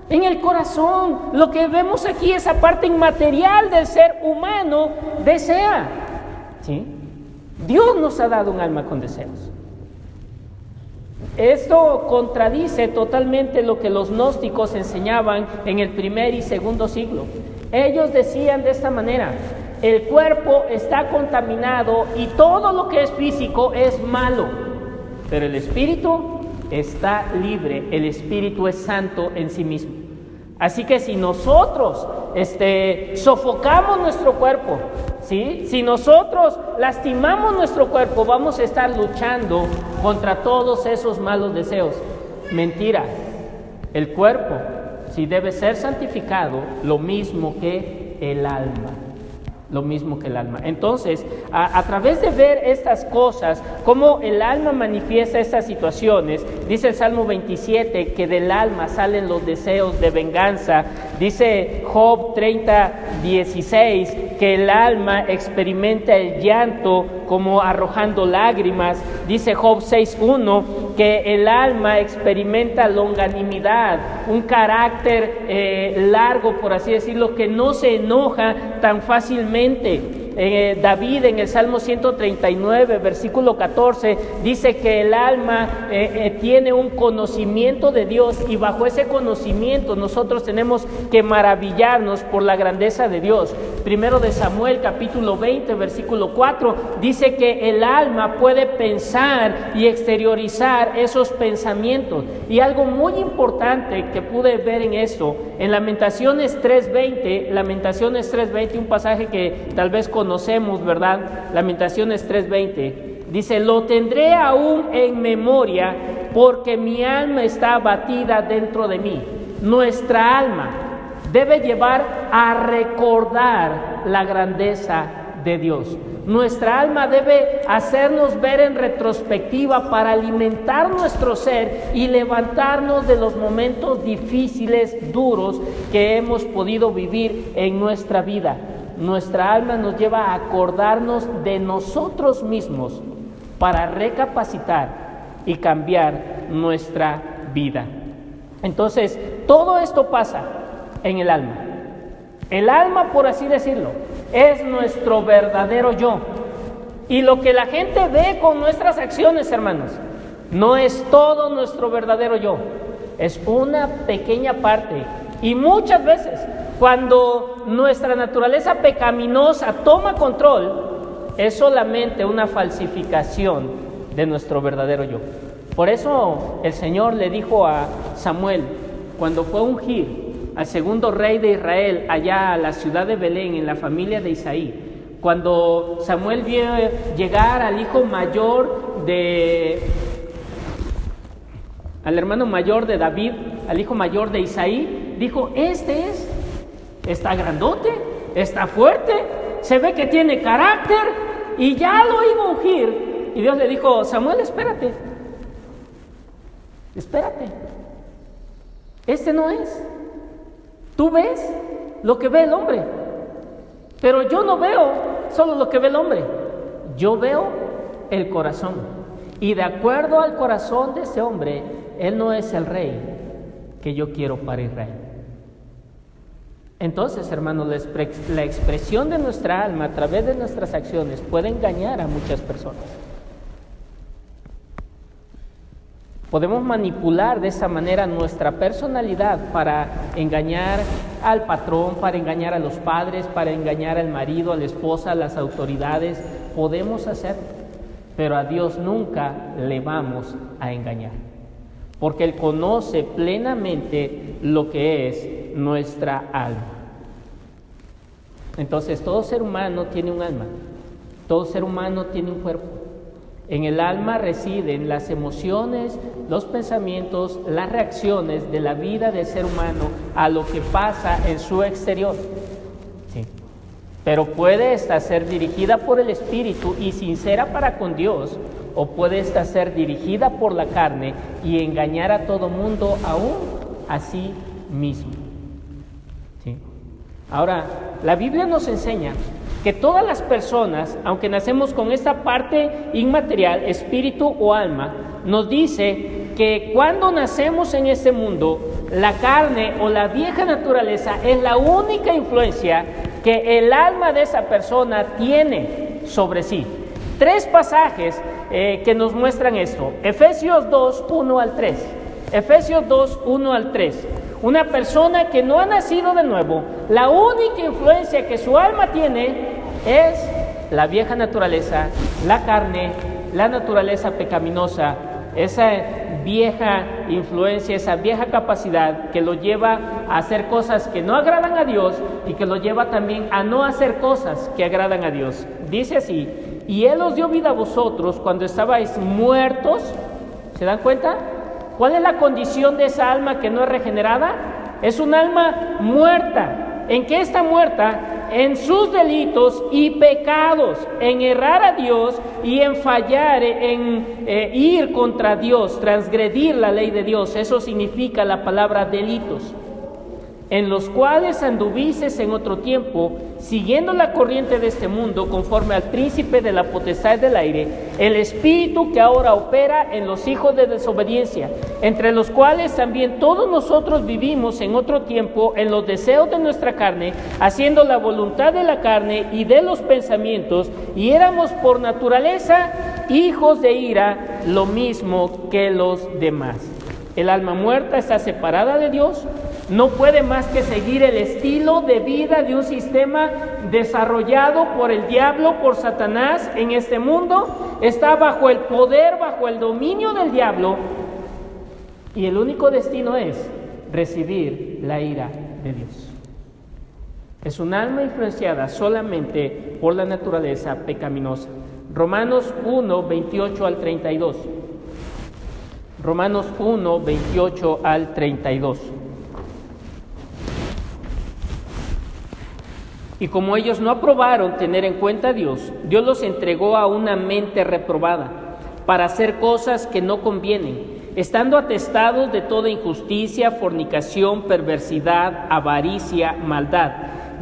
en el corazón. Lo que vemos aquí, esa parte inmaterial del ser humano desea, ¿sí? Dios nos ha dado un alma con deseos. Esto contradice totalmente lo que los gnósticos enseñaban en el primer y segundo siglo. Ellos decían de esta manera: el cuerpo está contaminado y todo lo que es físico es malo, pero el espíritu está libre, el espíritu es santo en sí mismo. Así que si nosotros sofocamos nuestro cuerpo, ¿sí? Si nosotros lastimamos nuestro cuerpo, vamos a estar luchando contra todos esos malos deseos. Mentira. El cuerpo sí debe ser santificado, lo mismo que el alma. Lo mismo que el alma. Entonces, a través de ver estas cosas, cómo el alma manifiesta estas situaciones, dice el Salmo 27 que del alma salen los deseos de venganza. Dice Job 30:16 que el alma experimenta el llanto como arrojando lágrimas. Dice Job 6:1 que el alma experimenta longanimidad, un carácter largo, por así decirlo, que no se enoja tan fácilmente. David en el Salmo 139, versículo 14, dice que el alma tiene un conocimiento de Dios, y bajo ese conocimiento nosotros tenemos que maravillarnos por la grandeza de Dios. Primero de Samuel, capítulo 20, versículo 4, dice que el alma puede pensar y exteriorizar esos pensamientos. Y algo muy importante que pude ver en esto, en Lamentaciones 3:20, un pasaje que tal vez conocemos, ¿verdad? Lamentaciones 3:20, dice: lo tendré aún en memoria, porque mi alma está abatida dentro de mí. Nuestra alma debe llevar a recordar la grandeza de Dios. Nuestra alma debe hacernos ver en retrospectiva para alimentar nuestro ser y levantarnos de los momentos difíciles, duros que hemos podido vivir en nuestra vida. Nuestra alma nos lleva a acordarnos de nosotros mismos para recapacitar y cambiar nuestra vida. Entonces, todo esto pasa en el alma. El alma, por así decirlo, es nuestro verdadero yo. Y lo que la gente ve con nuestras acciones, hermanos, no es todo nuestro verdadero yo. Es una pequeña parte. Y muchas veces, cuando nuestra naturaleza pecaminosa toma control, es solamente una falsificación de nuestro verdadero yo. Por eso el Señor le dijo a Samuel, cuando fue a ungir al segundo rey de Israel, allá a la ciudad de Belén, en la familia de Isaí, cuando Samuel vio llegar al hijo mayor al hermano mayor de David, al hijo mayor de Isaí, dijo, está grandote, está fuerte, se ve que tiene carácter, y ya lo iba a ungir. Y Dios le dijo, Samuel, espérate, este no es. Tú ves lo que ve el hombre, pero yo no veo solo lo que ve el hombre, yo veo el corazón. Y de acuerdo al corazón de ese hombre, él no es el rey que yo quiero para Israel. Entonces, hermanos, la expresión de nuestra alma a través de nuestras acciones puede engañar a muchas personas. Podemos manipular de esa manera nuestra personalidad para engañar al patrón, para engañar a los padres, para engañar al marido, a la esposa, a las autoridades. Podemos hacerlo, pero a Dios nunca le vamos a engañar, porque Él conoce plenamente lo que es nuestra alma. Entonces, todo ser humano tiene un alma, todo ser humano tiene un cuerpo. En el alma residen las emociones, los pensamientos, las reacciones de la vida del ser humano a lo que pasa en su exterior. Sí. Pero puede esta ser dirigida por el Espíritu y sincera para con Dios, o puede esta ser dirigida por la carne y engañar a todo mundo, aún a sí mismo. ¿Sí? Ahora, la Biblia nos enseña que todas las personas, aunque nacemos con esta parte inmaterial, espíritu o alma, nos dice que cuando nacemos en este mundo, la carne o la vieja naturaleza es la única influencia que el alma de esa persona tiene sobre sí. 3 pasajes que nos muestran esto. Efesios 2, 1 al 3. Efesios 2, 1 al 3. Una persona que no ha nacido de nuevo, la única influencia que su alma tiene es la vieja naturaleza, la carne, la naturaleza pecaminosa, esa vieja influencia, esa vieja capacidad que lo lleva a hacer cosas que no agradan a Dios y que lo lleva también a no hacer cosas que agradan a Dios. Dice así, y Él os dio vida a vosotros cuando estabais muertos. ¿Se dan cuenta? ¿Cuál es la condición de esa alma que no es regenerada? Es un alma muerta. ¿En qué está muerta? En sus delitos y pecados, en errar a Dios y en fallar, en ir contra Dios, transgredir la ley de Dios. Eso significa la palabra delitos. En los cuales anduvices en otro tiempo, siguiendo la corriente de este mundo, conforme al príncipe de la potestad del aire, el espíritu que ahora opera en los hijos de desobediencia, entre los cuales también todos nosotros vivimos en otro tiempo en los deseos de nuestra carne, haciendo la voluntad de la carne y de los pensamientos, y éramos por naturaleza hijos de ira, lo mismo que los demás. El alma muerta está separada de Dios, no puede más que seguir el estilo de vida de un sistema desarrollado por el diablo, por Satanás en este mundo. Está bajo el poder, bajo el dominio del diablo, y el único destino es recibir la ira de Dios. Es un alma influenciada solamente por la naturaleza pecaminosa. Romanos 1, 28 al 32. Romanos 1, 28 al 32. Y como ellos no aprobaron tener en cuenta a Dios, Dios los entregó a una mente reprobada para hacer cosas que no convienen, estando atestados de toda injusticia, fornicación, perversidad, avaricia, maldad,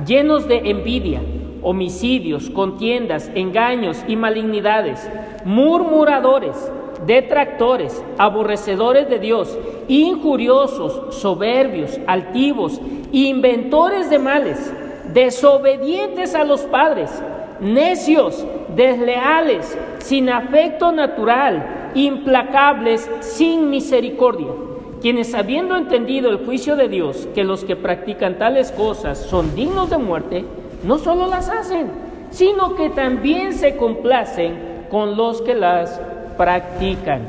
llenos de envidia, homicidios, contiendas, engaños y malignidades, murmuradores, detractores, aborrecedores de Dios, injuriosos, soberbios, altivos, inventores de males, desobedientes a los padres, necios, desleales, sin afecto natural, implacables, sin misericordia, quienes habiendo entendido el juicio de Dios, que los que practican tales cosas son dignos de muerte, no solo las hacen, sino que también se complacen con los que las practican.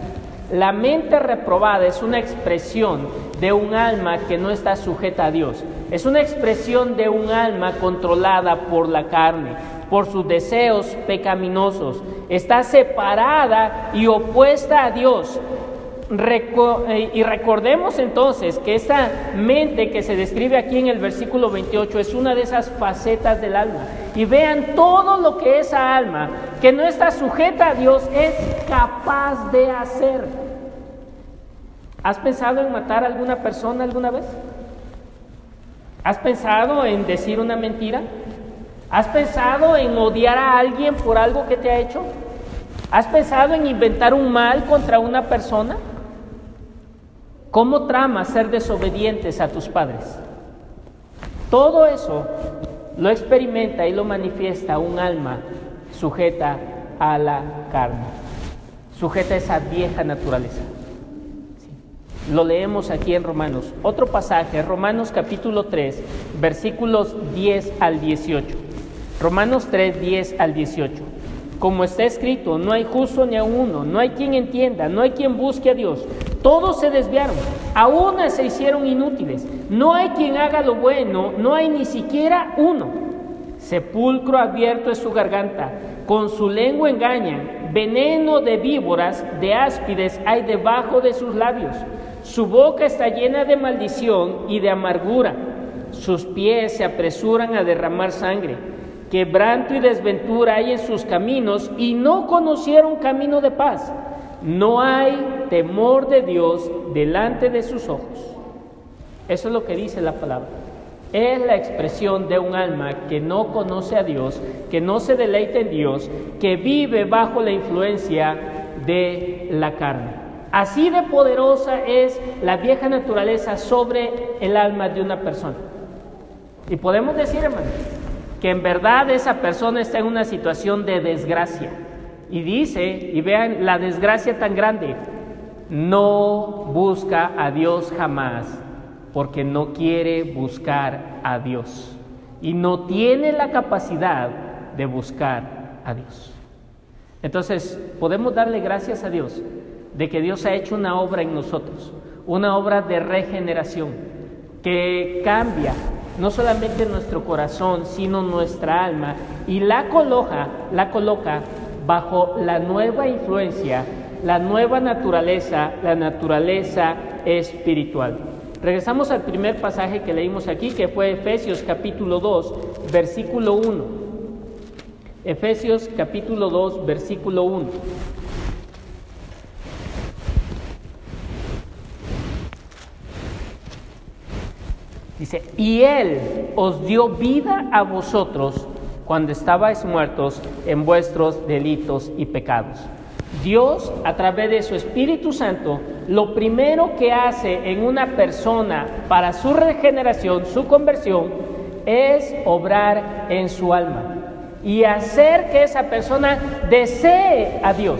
La mente reprobada es una expresión de un alma que no está sujeta a Dios. Es una expresión de un alma controlada por la carne, por sus deseos pecaminosos. Está separada y opuesta a Dios. Y recordemos entonces que esta mente que se describe aquí en el versículo 28 es una de esas facetas del alma. Y vean todo lo que esa alma, que no está sujeta a Dios, es capaz de hacer. ¿Has pensado en matar a alguna persona alguna vez? ¿Has pensado en decir una mentira? ¿Has pensado en odiar a alguien por algo que te ha hecho? ¿Has pensado en inventar un mal contra una persona? ¿Cómo tramas ser desobedientes a tus padres? Todo eso lo experimenta y lo manifiesta un alma sujeta a la carne, sujeta a esa vieja naturaleza. Sí. Lo leemos aquí en Romanos. Otro pasaje, Romanos capítulo 3, versículos 10 al 18. Romanos 3, 10 al 18. Como está escrito, no hay justo ni a uno, no hay quien entienda, no hay quien busque a Dios. Todos se desviaron, a una se hicieron inútiles. No hay quien haga lo bueno, no hay ni siquiera uno. Sepulcro abierto es su garganta, con su lengua engañan. Veneno de víboras, de áspides hay debajo de sus labios. Su boca está llena de maldición y de amargura. Sus pies se apresuran a derramar sangre. Quebranto y desventura hay en sus caminos y no conocieron camino de paz. No hay temor de Dios delante de sus ojos. Eso es lo que dice la palabra. Es la expresión de un alma que no conoce a Dios, que no se deleita en Dios, que vive bajo la influencia de la carne. Así de poderosa es la vieja naturaleza sobre el alma de una persona. Y podemos decir, hermanos, que en verdad esa persona está en una situación de desgracia. Y dice, y vean la desgracia tan grande, no busca a Dios jamás, porque no quiere buscar a Dios. Y no tiene la capacidad de buscar a Dios. Entonces, podemos darle gracias a Dios de que Dios ha hecho una obra en nosotros, una obra de regeneración, que cambia no solamente nuestro corazón, sino nuestra alma, y la coloca bajo la nueva influencia, la nueva naturaleza, la naturaleza espiritual. Regresamos al primer pasaje que leímos aquí, que fue Efesios capítulo 2, versículo 1. Efesios capítulo 2, versículo 1. Dice, y Él os dio vida a vosotros cuando estabais muertos en vuestros delitos y pecados. Dios, a través de su Espíritu Santo, lo primero que hace en una persona para su regeneración, su conversión, es obrar en su alma y hacer que esa persona desee a Dios.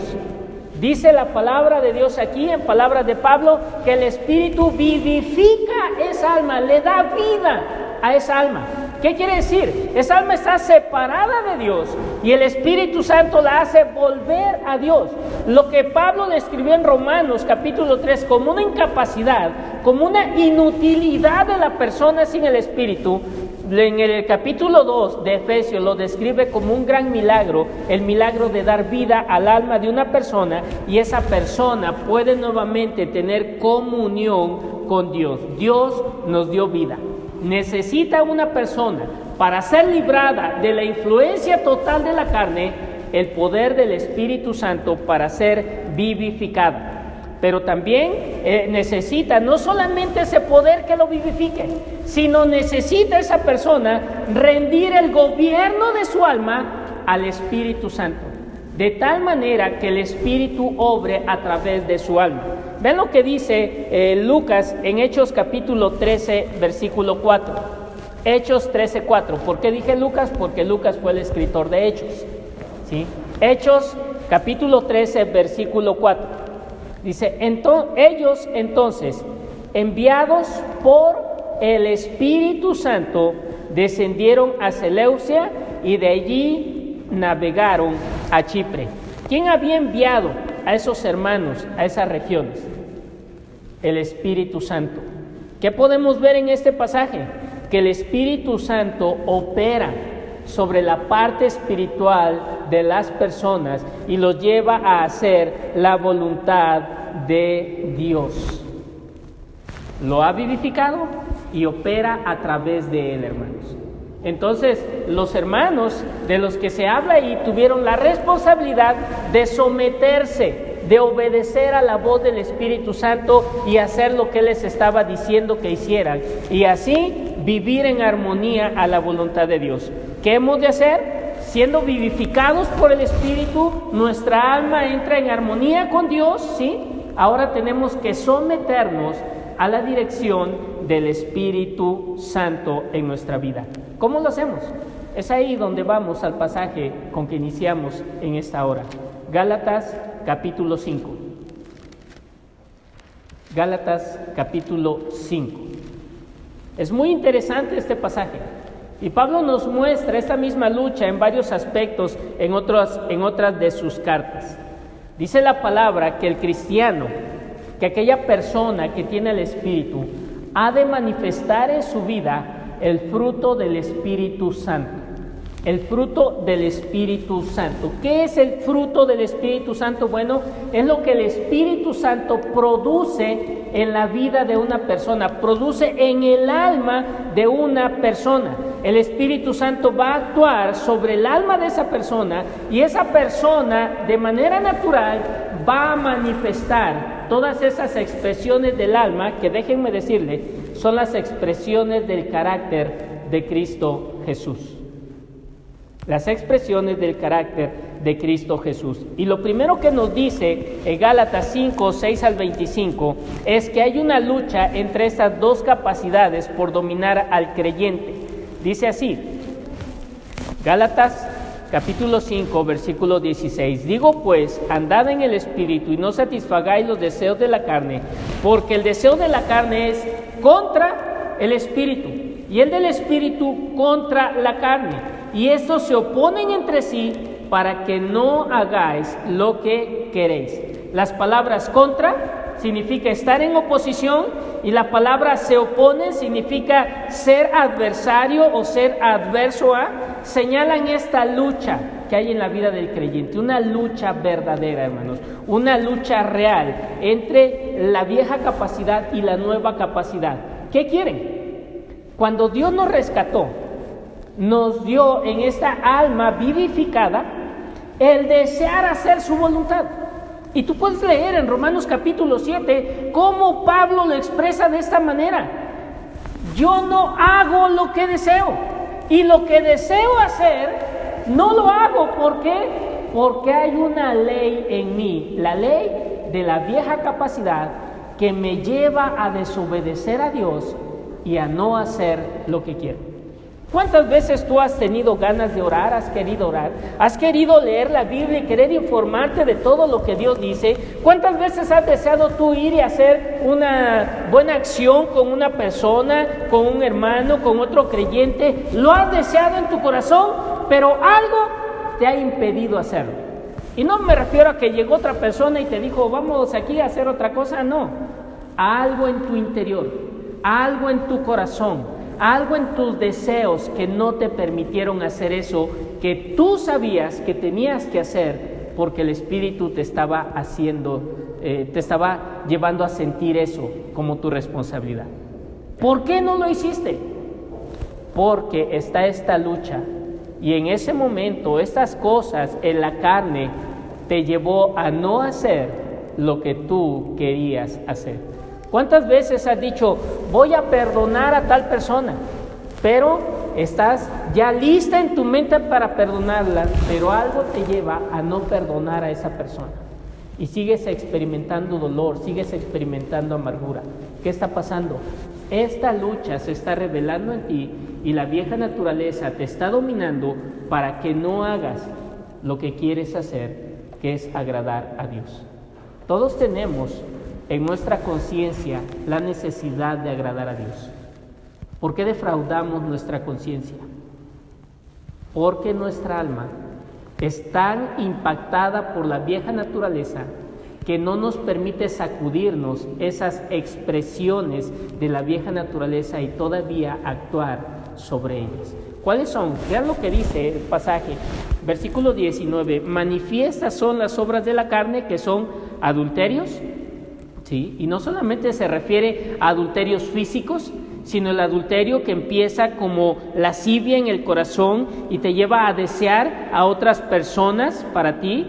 Dice la palabra de Dios aquí, en palabras de Pablo, que el Espíritu vivifica esa alma, le da vida a esa alma. ¿Qué quiere decir? Esa alma está separada de Dios y el Espíritu Santo la hace volver a Dios. Lo que Pablo describió en Romanos capítulo 3 como una incapacidad, como una inutilidad de la persona sin el Espíritu, en el capítulo 2 de Efesios lo describe como un gran milagro, el milagro de dar vida al alma de una persona, y esa persona puede nuevamente tener comunión con Dios. Dios nos dio vida. necesita una persona para ser librada de la influencia total de la carne, el poder del Espíritu Santo para ser vivificada. Pero también necesita no solamente ese poder que lo vivifique, sino necesita esa persona rendir el gobierno de su alma al Espíritu Santo, de tal manera que el Espíritu obre a través de su alma. Vean lo que dice Lucas en Hechos capítulo 13, versículo 4. Hechos 13, 4. ¿Por qué dije Lucas? Porque Lucas fue el escritor de Hechos, ¿sí? Hechos capítulo 13, versículo 4. Dice, ellos entonces, enviados por el Espíritu Santo, descendieron a Seleucia y de allí navegaron a Chipre. ¿Quién había enviado a esos hermanos a esas regiones? El Espíritu Santo. ¿Qué podemos ver en este pasaje? Que el Espíritu Santo opera sobre la parte espiritual de las personas y los lleva a hacer la voluntad de Dios. Lo ha vivificado y opera a través de él, hermanos. Entonces, los hermanos de los que se habla ahí tuvieron la responsabilidad de someterse, de obedecer a la voz del Espíritu Santo y hacer lo que él les estaba diciendo que hicieran, y así vivir en armonía a la voluntad de Dios. ¿Qué hemos de hacer? Siendo vivificados por el Espíritu, nuestra alma entra en armonía con Dios, ¿sí? Ahora tenemos que someternos a la dirección del Espíritu Santo en nuestra vida. ¿Cómo lo hacemos? Es ahí donde vamos al pasaje con que iniciamos en esta hora. Gálatas capítulo 5. Gálatas capítulo 5. Es muy interesante este pasaje. Y Pablo nos muestra esta misma lucha en varios aspectos en otras de sus cartas. Dice la palabra que el cristiano, que aquella persona que tiene el Espíritu, ha de manifestar en su vida el fruto del Espíritu Santo. El fruto del Espíritu Santo. ¿Qué es el fruto del Espíritu Santo? Bueno, es lo que el Espíritu Santo produce en la vida de una persona, produce en el alma de una persona. El Espíritu Santo va a actuar sobre el alma de esa persona y esa persona de manera natural va a manifestar todas esas expresiones del alma que, déjenme decirle, son las expresiones del carácter de Cristo Jesús. Las expresiones del carácter de Cristo Jesús. Y lo primero que nos dice en Gálatas 5, 6 al 25 es que hay una lucha entre estas dos capacidades por dominar al creyente. Dice así, Gálatas capítulo 5, versículo 16. Digo pues, andad en el Espíritu y no satisfagáis los deseos de la carne, porque el deseo de la carne es contra el Espíritu y el del Espíritu contra la carne. Y estos se oponen entre sí para que no hagáis lo que queréis. Las palabras contra significa estar en oposición y la palabra se opone significa ser adversario o ser adverso a. Señalan esta lucha que hay en la vida del creyente, una lucha verdadera, hermanos, una lucha real entre la vieja capacidad y la nueva capacidad. ¿Qué quieren? Cuando Dios nos rescató, nos dio en esta alma vivificada el desear hacer su voluntad. Y tú puedes leer en Romanos capítulo 7 cómo Pablo lo expresa de esta manera: yo no hago lo que deseo, y lo que deseo hacer no lo hago. ¿Por qué? Porque hay una ley en mí, la ley de la vieja capacidad, que me lleva a desobedecer a Dios y a no hacer lo que quiero. ¿Cuántas veces tú has tenido ganas de orar, has querido leer la Biblia y querer informarte de todo lo que Dios dice? ¿Cuántas veces has deseado tú ir y hacer una buena acción con una persona, con un hermano, con otro creyente? Lo has deseado en tu corazón, pero algo te ha impedido hacerlo. Y no me refiero a que llegó otra persona y te dijo, vamos aquí a hacer otra cosa, no. Algo en tu interior, algo en tu corazón, algo en tus deseos que no te permitieron hacer eso que tú sabías que tenías que hacer, porque el Espíritu te estaba llevando a sentir eso como tu responsabilidad. ¿Por qué no lo hiciste? porque está esta lucha. Y en ese momento, estas cosas en la carne te llevó a no hacer lo que tú querías hacer. ¿Cuántas veces has dicho, voy a perdonar a tal persona? Pero estás ya lista en tu mente para perdonarla, pero algo te lleva a no perdonar a esa persona. Y sigues experimentando dolor, sigues experimentando amargura. ¿Qué está pasando? Esta lucha se está revelando en ti y la vieja naturaleza te está dominando para que no hagas lo que quieres hacer, que es agradar a Dios. Todos tenemos en nuestra conciencia la necesidad de agradar a Dios. ¿Por qué defraudamos nuestra conciencia? Porque nuestra alma es tan impactada por la vieja naturaleza que no nos permite sacudirnos esas expresiones de la vieja naturaleza y todavía actuar sobre ellas. ¿Cuáles son? Vean lo que dice el pasaje, versículo 19. Manifiestas son las obras de la carne, que son adulterios, ¿sí? Y no solamente se refiere a adulterios físicos, sino el adulterio que empieza como lascivia en el corazón y te lleva a desear a otras personas para ti,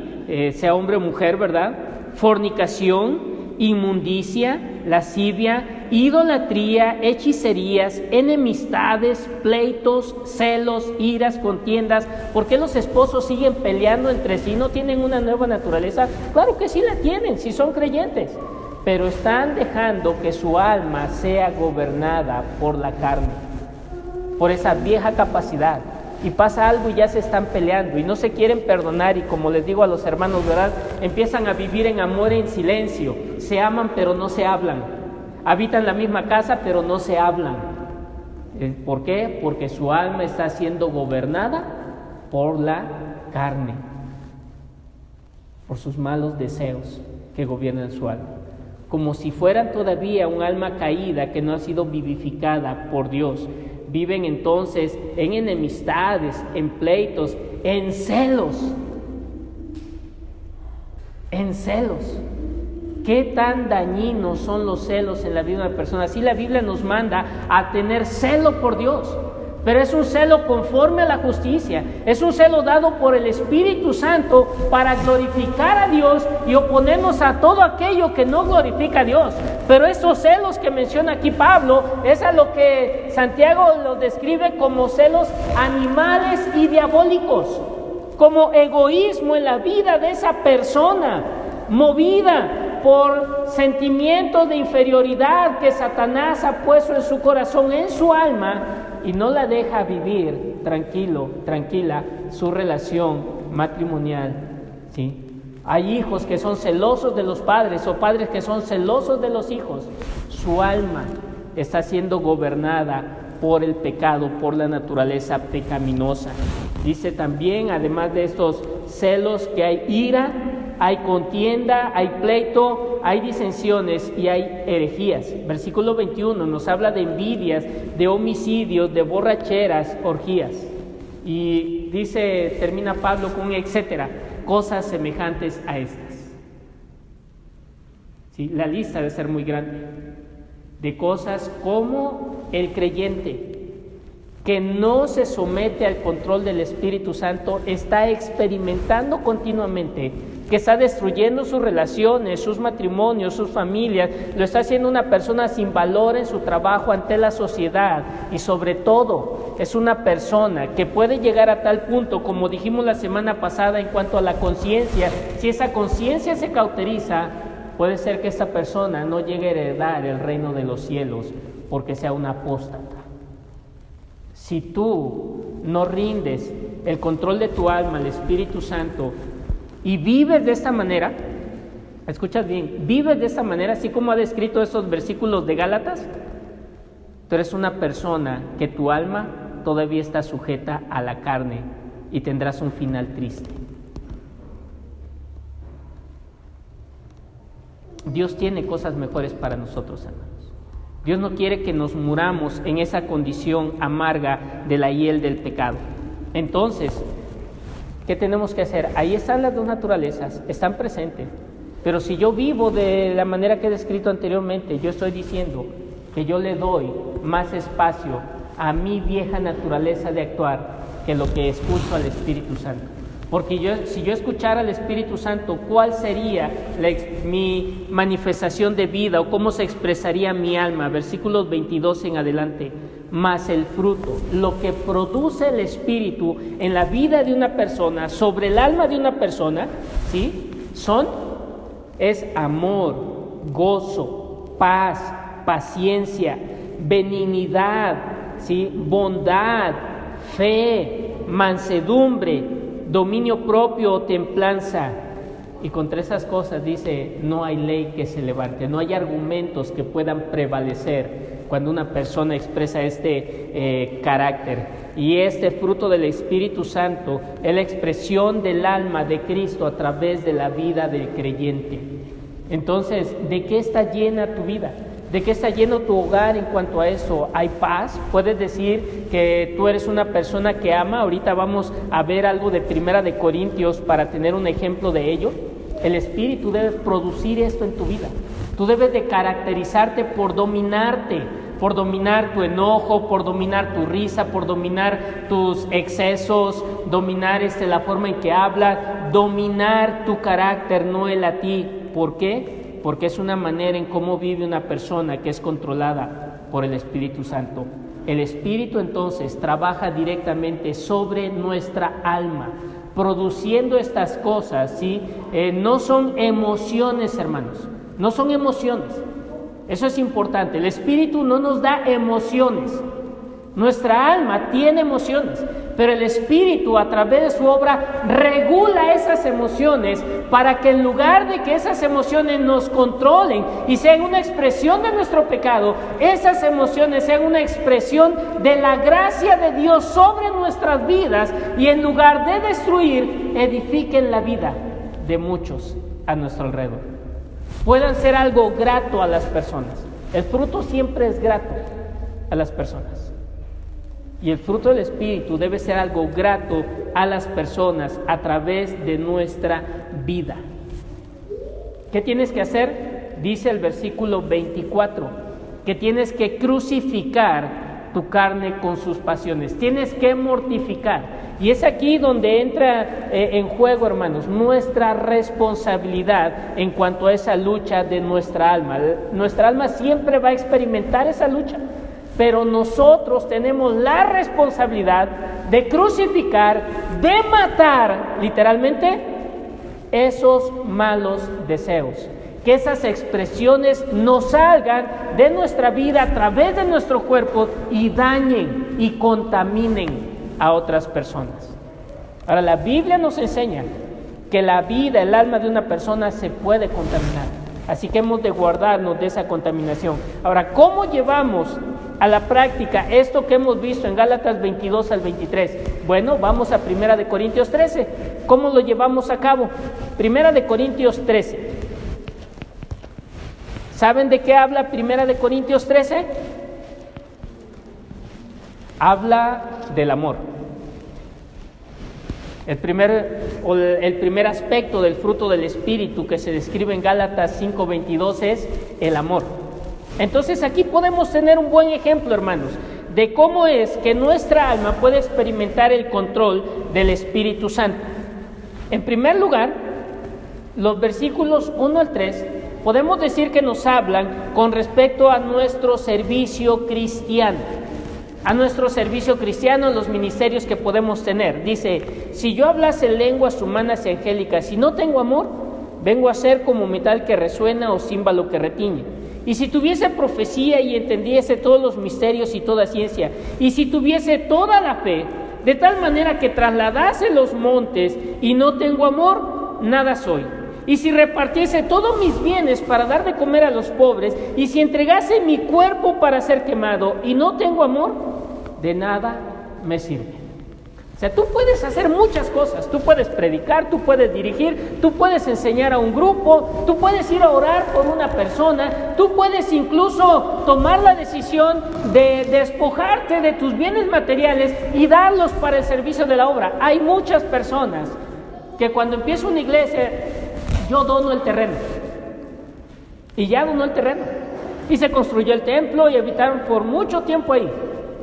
sea hombre o mujer, ¿verdad? Fornicación, inmundicia, lascivia, idolatría, hechicerías, enemistades, pleitos, celos, iras, contiendas. ¿Por qué los esposos siguen peleando entre sí? ¿No tienen una nueva naturaleza? Claro que sí la tienen, si son creyentes, pero están dejando que su alma sea gobernada por la carne, por esa vieja capacidad. Y pasa algo y ya se están peleando y no se quieren perdonar, y como les digo a los hermanos, ¿verdad? Empiezan a vivir en amor e en silencio. Se aman pero no se hablan. Habitan la misma casa pero no se hablan. ¿Por qué? Porque su alma está siendo gobernada por la carne, por sus malos deseos que gobiernan su alma. Como si fueran todavía un alma caída que no ha sido vivificada por Dios. Viven entonces en enemistades, en pleitos, en celos. En celos. ¿Qué tan dañinos son los celos en la vida de una persona? Así la Biblia nos manda a tener celo por Dios. Pero es un celo conforme a la justicia, es un celo dado por el Espíritu Santo para glorificar a Dios y oponernos a todo aquello que no glorifica a Dios. Pero estos celos que menciona aquí Pablo, es a lo que Santiago los describe como celos animales y diabólicos, como egoísmo en la vida de esa persona, movida por sentimientos de inferioridad que Satanás ha puesto en su corazón, en su alma, y no la deja vivir tranquila su relación matrimonial, ¿sí? Hay hijos que son celosos de los padres o padres que son celosos de los hijos. Su alma está siendo gobernada por el pecado, por la naturaleza pecaminosa. Dice también, además de estos celos, que hay ira, hay contienda, hay pleito, hay disensiones y hay herejías. Versículo 21 nos habla de envidias, de homicidios, de borracheras, orgías. Y dice, termina Pablo con un etcétera, cosas semejantes a estas. ¿Sí? La lista debe ser muy grande de cosas como el creyente que no se somete al control del Espíritu Santo está experimentando continuamente, que está destruyendo sus relaciones, sus matrimonios, sus familias, lo está haciendo una persona sin valor en su trabajo ante la sociedad, y sobre todo es una persona que puede llegar a tal punto, como dijimos la semana pasada en cuanto a la conciencia. Si esa conciencia se cauteriza, puede ser que esta persona no llegue a heredar el reino de los cielos porque sea una apóstata. Si tú no rindes el control de tu alma al Espíritu Santo y vives de esta manera, escuchas bien, vives de esta manera, así como ha descrito estos versículos de Gálatas, tú eres una persona que tu alma todavía está sujeta a la carne y tendrás un final triste. Dios tiene cosas mejores para nosotros, hermanos. Dios no quiere que nos muramos en esa condición amarga de la hiel del pecado. Entonces, ¿qué tenemos que hacer? Ahí están las dos naturalezas, están presentes. Pero si yo vivo de la manera que he descrito anteriormente, yo estoy diciendo que yo le doy más espacio a mi vieja naturaleza de actuar que lo que escucho al Espíritu Santo. Porque si yo escuchara al Espíritu Santo, ¿cuál sería mi manifestación de vida o cómo se expresaría mi alma? Versículos 22 en adelante. Mas el fruto, lo que produce el Espíritu en la vida de una persona, sobre el alma de una persona, ¿sí? Es amor, gozo, paz, paciencia, benignidad, ¿sí? Bondad, fe, mansedumbre, dominio propio o templanza. Y contra esas cosas dice, no hay ley que se levante, no hay argumentos que puedan prevalecer cuando una persona expresa este carácter. Y este fruto del Espíritu Santo es la expresión del alma de Cristo a través de la vida del creyente. Entonces, ¿de qué está llena tu vida? ¿De qué está lleno tu hogar en cuanto a eso? ¿Hay paz? ¿Puedes decir que tú eres una persona que ama? Ahorita vamos a ver algo de 1 Corintios para tener un ejemplo de ello. El Espíritu debe producir esto en tu vida. Tú debes de caracterizarte por dominar tu enojo, por dominar tu risa, por dominar tus excesos, dominar la forma en que hablas, dominar tu carácter, no el a ti. ¿Por qué? Porque es una manera en cómo vive una persona que es controlada por el Espíritu Santo. El Espíritu entonces trabaja directamente sobre nuestra alma, produciendo estas cosas, ¿sí? No son emociones, hermanos, no son emociones. Eso es importante. El Espíritu no nos da emociones. Nuestra alma tiene emociones, pero el Espíritu a través de su obra regula esas emociones para que en lugar de que esas emociones nos controlen y sean una expresión de nuestro pecado, esas emociones sean una expresión de la gracia de Dios sobre nuestras vidas y en lugar de destruir, edifiquen la vida de muchos a nuestro alrededor. Puedan ser algo grato a las personas. El fruto siempre es grato a las personas. Y el fruto del Espíritu debe ser algo grato a las personas a través de nuestra vida. ¿Qué tienes que hacer? Dice el versículo 24, que tienes que crucificar tu carne con sus pasiones. Tienes que mortificar. Y es aquí donde entra en juego, hermanos, nuestra responsabilidad en cuanto a esa lucha de nuestra alma. Nuestra alma siempre va a experimentar esa lucha. Pero nosotros tenemos la responsabilidad de crucificar, de matar, literalmente, esos malos deseos. Que esas expresiones nos salgan de nuestra vida a través de nuestro cuerpo y dañen y contaminen a otras personas. Ahora, la Biblia nos enseña que la vida, el alma de una persona se puede contaminar. Así que hemos de guardarnos de esa contaminación. Ahora, ¿cómo llevamos a la práctica esto que hemos visto en Gálatas 22 al 23? Bueno, vamos a 1 Corintios 13. ¿Cómo lo llevamos a cabo? 1 Corintios 13. ¿Saben de qué habla 1 Corintios 13? Habla del amor. El primer aspecto del fruto del Espíritu que se describe en Gálatas 5:22 es el amor. Entonces aquí podemos tener un buen ejemplo, hermanos, de cómo es que nuestra alma puede experimentar el control del Espíritu Santo. En primer lugar, los versículos 1 al 3 podemos decir que nos hablan con respecto a nuestro servicio cristiano. A nuestro servicio cristiano, los ministerios que podemos tener. Dice, si yo hablase lenguas humanas y angélicas y no tengo amor, vengo a ser como metal que resuena o címbalo que retiñe. Y si tuviese profecía y entendiese todos los misterios y toda ciencia, y si tuviese toda la fe, de tal manera que trasladase los montes y no tengo amor, nada soy. Y si repartiese todos mis bienes para dar de comer a los pobres, y si entregase mi cuerpo para ser quemado y no tengo amor, de nada me sirve. O sea, tú puedes hacer muchas cosas. Tú puedes predicar, tú puedes dirigir, tú puedes enseñar a un grupo, tú puedes ir a orar por una persona, tú puedes incluso tomar la decisión de despojarte de tus bienes materiales y darlos para el servicio de la obra. Hay muchas personas que cuando empieza una iglesia, yo dono el terreno. Y ya donó el terreno. Y se construyó el templo y habitaron por mucho tiempo ahí.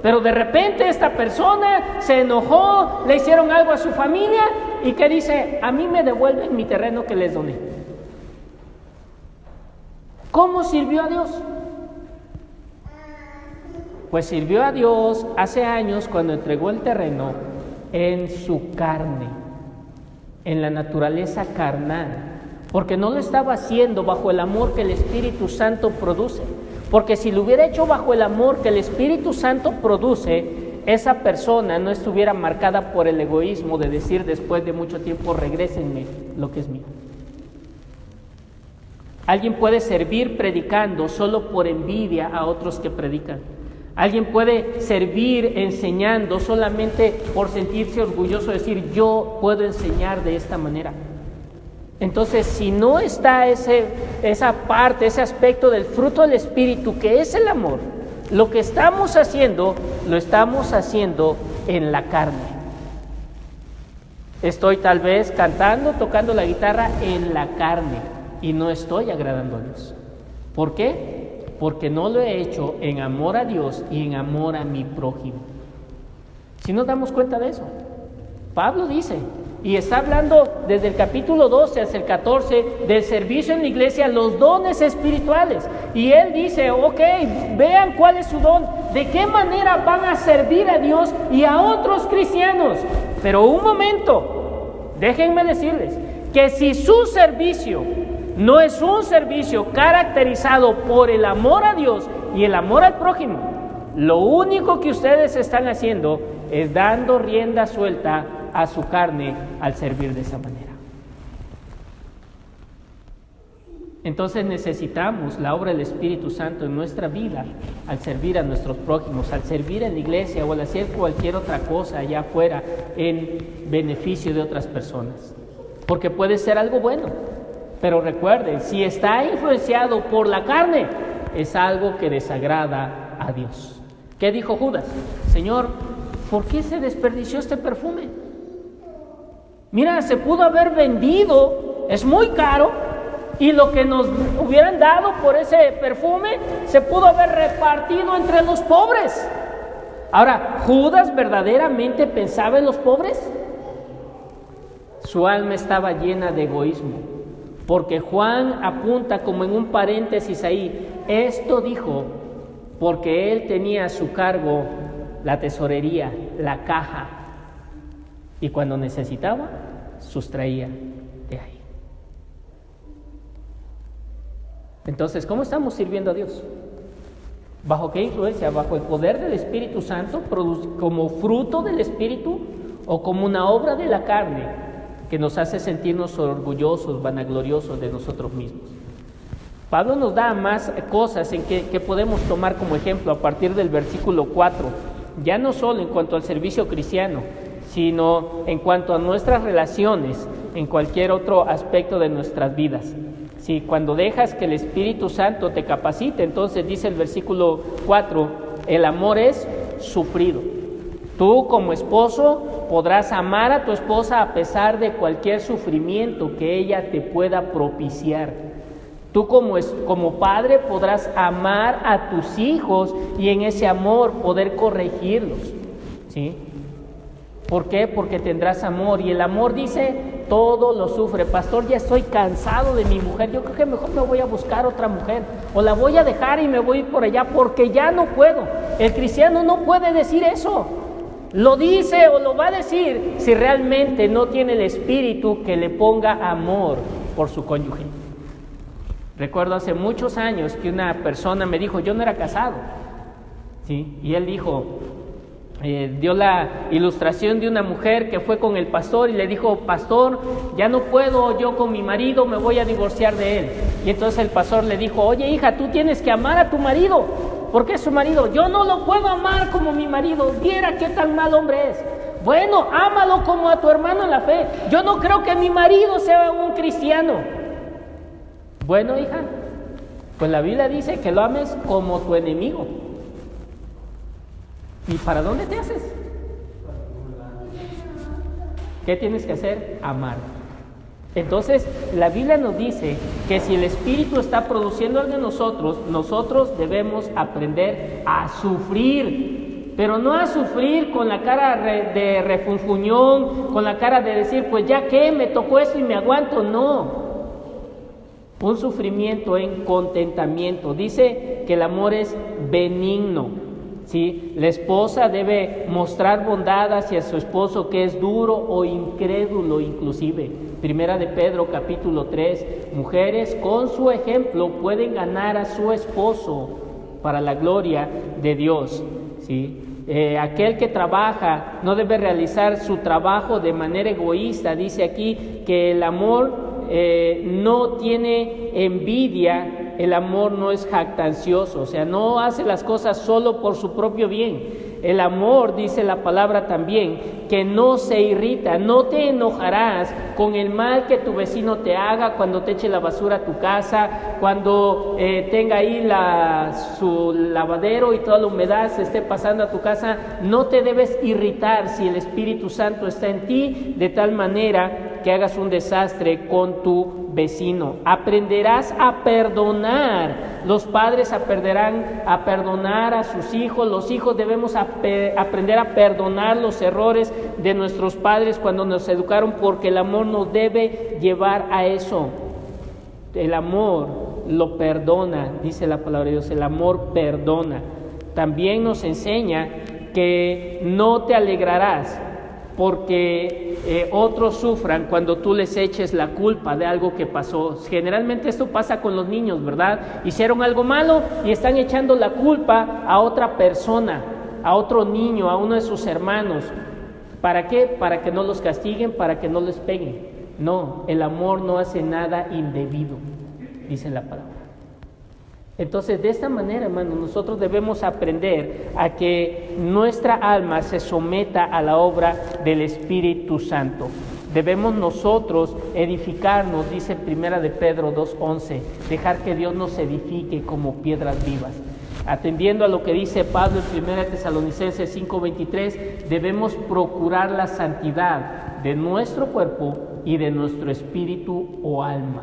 Pero de repente esta persona se enojó, le hicieron algo a su familia y que dice, a mí me devuelven mi terreno que les doné. ¿Cómo sirvió a Dios? Pues sirvió a Dios hace años cuando entregó el terreno en su carne, en la naturaleza carnal, porque no lo estaba haciendo bajo el amor que el Espíritu Santo produce. Porque si lo hubiera hecho bajo el amor que el Espíritu Santo produce, esa persona no estuviera marcada por el egoísmo de decir después de mucho tiempo, regrésenme lo que es mío. Alguien puede servir predicando solo por envidia a otros que predican. Alguien puede servir enseñando solamente por sentirse orgulloso de decir, yo puedo enseñar de esta manera. Entonces, si no está esa parte, ese aspecto del fruto del Espíritu, que es el amor, lo que estamos haciendo, lo estamos haciendo en la carne. Estoy tal vez cantando, tocando la guitarra en la carne y no estoy agradando a Dios. ¿Por qué? Porque no lo he hecho en amor a Dios y en amor a mi prójimo. Si nos damos cuenta de eso, Pablo dice, y está hablando desde el capítulo 12 hasta el 14 del servicio en la iglesia, los dones espirituales. Y él dice, ok, vean cuál es su don, de qué manera van a servir a Dios y a otros cristianos. Pero un momento, déjenme decirles que si su servicio no es un servicio caracterizado por el amor a Dios y el amor al prójimo, lo único que ustedes están haciendo es dando rienda suelta a su carne al servir de esa manera. Entonces necesitamos la obra del Espíritu Santo en nuestra vida al servir a nuestros prójimos, al servir en la iglesia o al hacer cualquier otra cosa allá afuera en beneficio de otras personas, porque puede ser algo bueno, pero recuerden, si está influenciado por la carne, es algo que desagrada a Dios. ¿Qué dijo Judas? Señor, ¿por qué se desperdició este perfume? Mira, se pudo haber vendido, es muy caro, y lo que nos hubieran dado por ese perfume se pudo haber repartido entre los pobres. Ahora, ¿Judas verdaderamente pensaba en los pobres? Su alma estaba llena de egoísmo, porque Juan apunta como en un paréntesis ahí, esto dijo porque él tenía a su cargo la tesorería, la caja, y cuando necesitaba, sustraía de ahí. Entonces, ¿cómo estamos sirviendo a Dios? ¿Bajo qué influencia? ¿Bajo el poder del Espíritu Santo, como fruto del Espíritu, o como una obra de la carne que nos hace sentirnos orgullosos, vanagloriosos de nosotros mismos? Pablo nos da más cosas en que podemos tomar como ejemplo a partir del versículo 4, ya no solo en cuanto al servicio cristiano, sino en cuanto a nuestras relaciones, en cualquier otro aspecto de nuestras vidas. Si cuando dejas que el Espíritu Santo te capacite, entonces dice el versículo 4, el amor es sufrido. Tú como esposo podrás amar a tu esposa a pesar de cualquier sufrimiento que ella te pueda propiciar. Tú como padre podrás amar a tus hijos y en ese amor poder corregirlos, ¿sí? ¿Por qué? Porque tendrás amor, y el amor dice, todo lo sufre. Pastor, ya estoy cansado de mi mujer, yo creo que mejor me voy a buscar otra mujer, o la voy a dejar y me voy por allá porque ya no puedo. El cristiano no puede decir eso. Lo dice o lo va a decir si realmente no tiene el espíritu que le ponga amor por su cónyuge. Recuerdo hace muchos años que una persona me dijo, yo no era casado, ¿sí? Y él dijo, dio la ilustración de una mujer que fue con el pastor y le dijo, pastor, ya no puedo yo con mi marido, me voy a divorciar de él. Y entonces el pastor le dijo, oye hija, tú tienes que amar a tu marido, porque es su marido. Yo no lo puedo amar como mi marido, viera qué tan mal hombre es. Bueno, ámalo como a tu hermano en la fe. Yo no creo que mi marido sea un cristiano. Bueno, hija, pues la Biblia dice que lo ames como tu enemigo. ¿Y para dónde te haces? ¿Qué tienes que hacer? Amar. Entonces, la Biblia nos dice que si el Espíritu está produciendo algo en nosotros, nosotros debemos aprender a sufrir pero no a sufrir con la cara de refunfuñón, con la cara de decir, pues ya que me tocó esto y me aguanto. No, un sufrimiento en contentamiento. Dice que el amor es benigno, ¿sí? La esposa debe mostrar bondad hacia su esposo que es duro o incrédulo inclusive. Primera de Pedro capítulo 3, mujeres con su ejemplo pueden ganar a su esposo para la gloria de Dios, ¿sí? Aquel que trabaja no debe realizar su trabajo de manera egoísta. Dice aquí que el amor no tiene envidia, el amor no es jactancioso, o sea, no hace las cosas solo por su propio bien. El amor, dice la palabra también, que no se irrita, no te enojarás con el mal que tu vecino te haga cuando te eche la basura a tu casa, cuando tenga ahí su lavadero y toda la humedad se esté pasando a tu casa. No te debes irritar si el Espíritu Santo está en ti, de tal manera que hagas un desastre con tu vecino. Aprenderás a perdonar. Los padres aprenderán a perdonar a sus hijos. Los hijos debemos aprender a perdonar los errores de nuestros padres cuando nos educaron, porque el amor nos debe llevar a eso. El amor lo perdona, dice la palabra de Dios. El amor perdona. También nos enseña que no te alegrarás porque otros sufran cuando tú les eches la culpa de algo que pasó. Generalmente esto pasa con los niños, ¿verdad? Hicieron algo malo y están echando la culpa a otra persona, a otro niño, a uno de sus hermanos. ¿Para qué? Para que no los castiguen, para que no les peguen. No, el amor no hace nada indebido, dice la palabra. Entonces, de esta manera, hermanos, nosotros debemos aprender a que nuestra alma se someta a la obra del Espíritu Santo. Debemos nosotros edificarnos, dice Primera de Pedro 2:11, dejar que Dios nos edifique como piedras vivas. Atendiendo a lo que dice Pablo en 1 Tesalonicenses 5:23, debemos procurar la santidad de nuestro cuerpo y de nuestro espíritu o alma.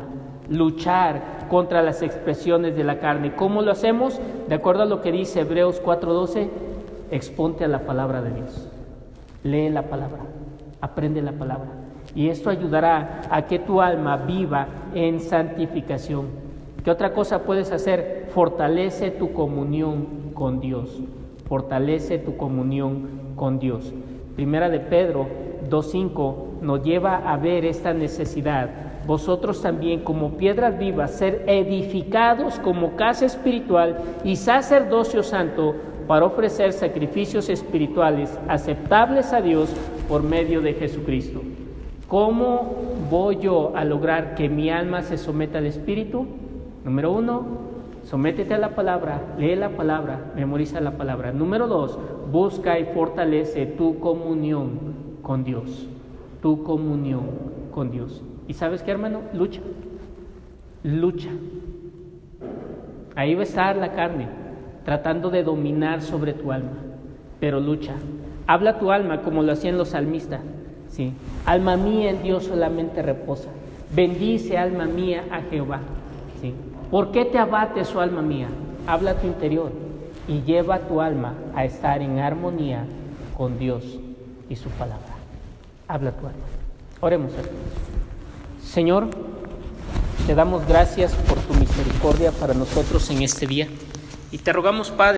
Luchar contra las expresiones de la carne. ¿Cómo lo hacemos? De acuerdo a lo que dice Hebreos 4:12, exponte a la palabra de Dios. Lee la palabra, aprende la palabra. Y esto ayudará a que tu alma viva en santificación. ¿Qué otra cosa puedes hacer? Fortalece tu comunión con Dios. Fortalece tu comunión con Dios. Primera de Pedro 2:5 nos lleva a ver esta necesidad. Vosotros también, como piedras vivas, ser edificados como casa espiritual y sacerdocio santo, para ofrecer sacrificios espirituales aceptables a Dios por medio de Jesucristo. ¿Cómo voy yo a lograr que mi alma se someta al Espíritu? Número 1, sométete a la palabra, lee la palabra, memoriza la palabra. Número 2, busca y fortalece tu comunión con Dios. Tu comunión con Dios. ¿Y sabes qué, hermano? Lucha. Lucha. Ahí va a estar la carne, tratando de dominar sobre tu alma. Pero lucha. Habla tu alma como lo hacían los salmistas. ¿Sí? Alma mía, en Dios solamente reposa. Bendice, alma mía, a Jehová. ¿Sí? ¿Por qué te abates, oh alma mía? Habla a tu interior y lleva tu alma a estar en armonía con Dios y su palabra. Habla tu alma. Oremos, hermanos. Señor, te damos gracias por tu misericordia para nosotros en este día y te rogamos, Padre,